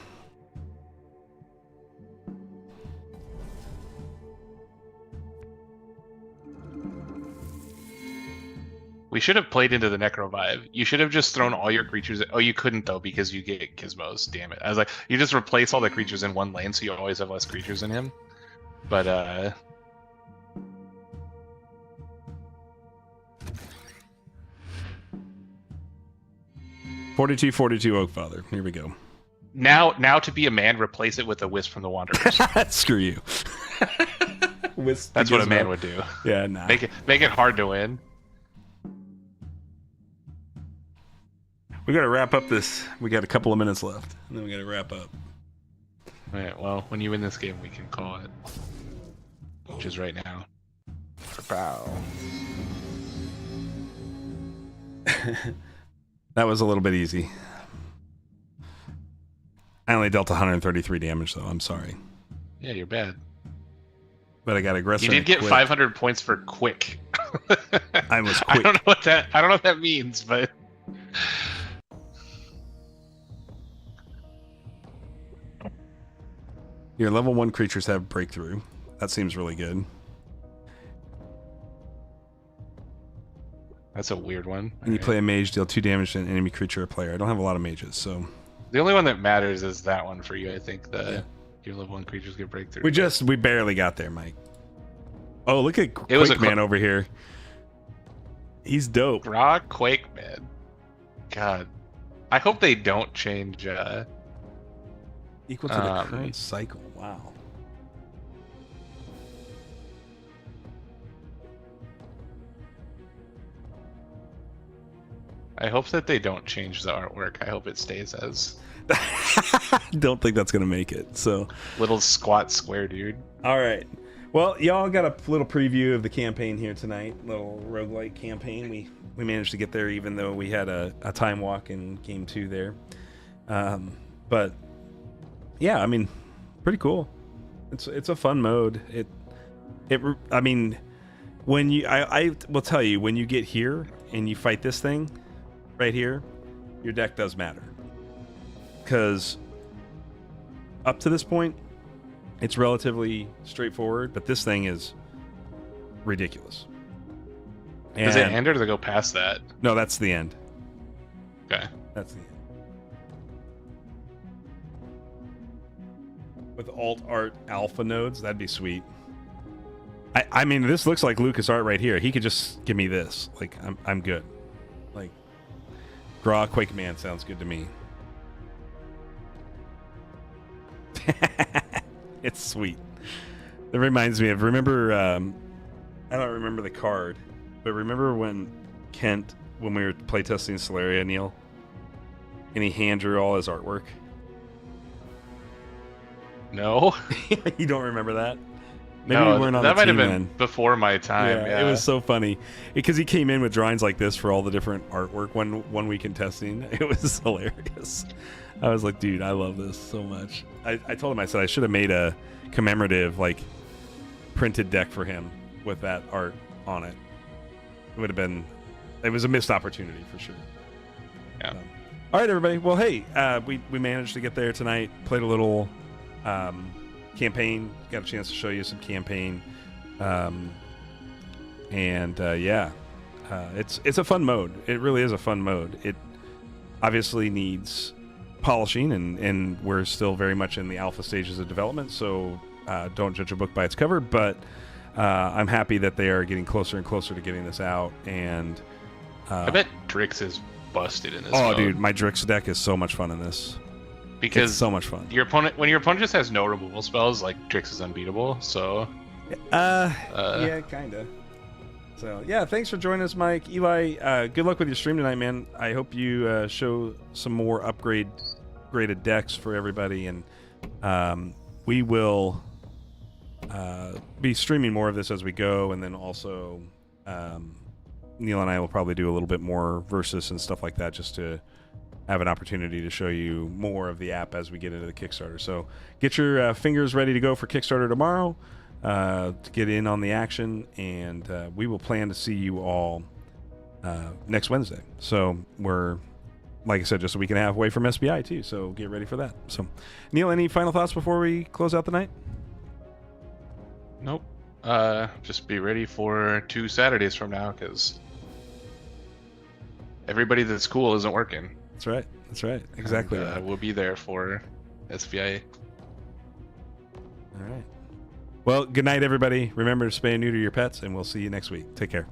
We should have played into the Necrovive. You should have just thrown all your creatures... Oh, you couldn't, though, because you get Gizmos. Damn it. I was like, you just replace all the creatures in one lane, so you always have less creatures in him. But, 42/42 Oak Father. Here we go. Now to be a man, replace it with a Wisp from the Wanderers. Screw you. That's what a man would do. Yeah, nah. Make it hard to win. We gotta wrap up this. We got a couple of minutes left, and then we gotta wrap up. Alright, well, when you win this game, we can call it. Which is right now. Bow. That was a little bit easy. I only dealt 133 damage, though. I'm sorry. Yeah, you're bad. But I got aggressive. You did get 500 points for quick. I was quick. I don't know what that means, but... Your level 1 creatures have breakthrough. That seems really good. That's a weird one. When you play a mage, deal 2 damage to an enemy creature or player. I don't have a lot of mages, so... The only one that matters is that one for you, I think. Your level 1 creatures get breakthrough. We barely got there, Mike. Oh, look at Quake Man over here. He's dope. Raw Quake Man. God. I hope they don't change... Equal to the current cycle. Wow. I hope that they don't change the artwork. I hope it stays as... Don't think that's going to make it, so... Little squat square dude. Alright. Well, y'all got a little preview of the campaign here tonight. Little roguelike campaign. We managed to get there even though we had a time walk in Game 2 there. But... yeah, I mean, pretty cool. It's a fun mode. I mean, when I will tell you, when you get here and you fight this thing right here, your deck does matter. Because up to this point, it's relatively straightforward, but this thing is ridiculous. Does it end or does it go past that? No, that's the end. Okay. That's the end. With alt art alpha nodes, that'd be sweet. I mean, this looks like Lucas art right here. He could just give me this. Like, I'm good. Like, Graw Quake Man sounds good to me. It's sweet. It reminds me of, remember, I don't remember the card, but remember when Kent, when we were playtesting Solaria, Neil, and he hand drew all his artwork? No. You don't remember that? Maybe No, we weren't on that the might team have been then. before my time. Yeah, It was so funny because he came in with drawings like this for all the different artwork one week in testing. It was hilarious. I was like, dude, I love this so much. I told him, I said I should have made a commemorative like printed deck for him with that art on it. It would have been, it was a missed opportunity for sure. Yeah. All right, everybody. Well, hey, we managed to get there tonight. Played a little campaign. Got a chance to show you some campaign, it's a fun mode. It really is a fun mode. It obviously needs polishing, and we're still very much in the alpha stages of development. So don't judge a book by its cover. But I'm happy that they are getting closer and closer to getting this out. And I bet Drix is busted in this. Oh, mode. dude, my Drix deck is so much fun in this. Because it's so much fun. When your opponent just has no removal spells, like Drix is unbeatable. So yeah, kinda. So yeah, thanks for joining us, Mike. Eli, good luck with your stream tonight, man. I hope you show some more graded decks for everybody, and we will be streaming more of this as we go, and then also Neil and I will probably do a little bit more versus and stuff like that, just to have an opportunity to show you more of the app as we get into the Kickstarter. So get your fingers ready to go for Kickstarter tomorrow to get in on the action, and we will plan to see you all next Wednesday. So we're, like I said, just a week and a half away from SBI too, so get ready for that. So Neil, any final thoughts before we close out the night? Nope. Just be ready for 2 Saturdays from now, because everybody that's cool isn't working. That's right. That's right. Exactly. And, right. We'll be there for SVIA. All right. Well, good night, everybody. Remember to spay and neuter your pets, and we'll see you next week. Take care.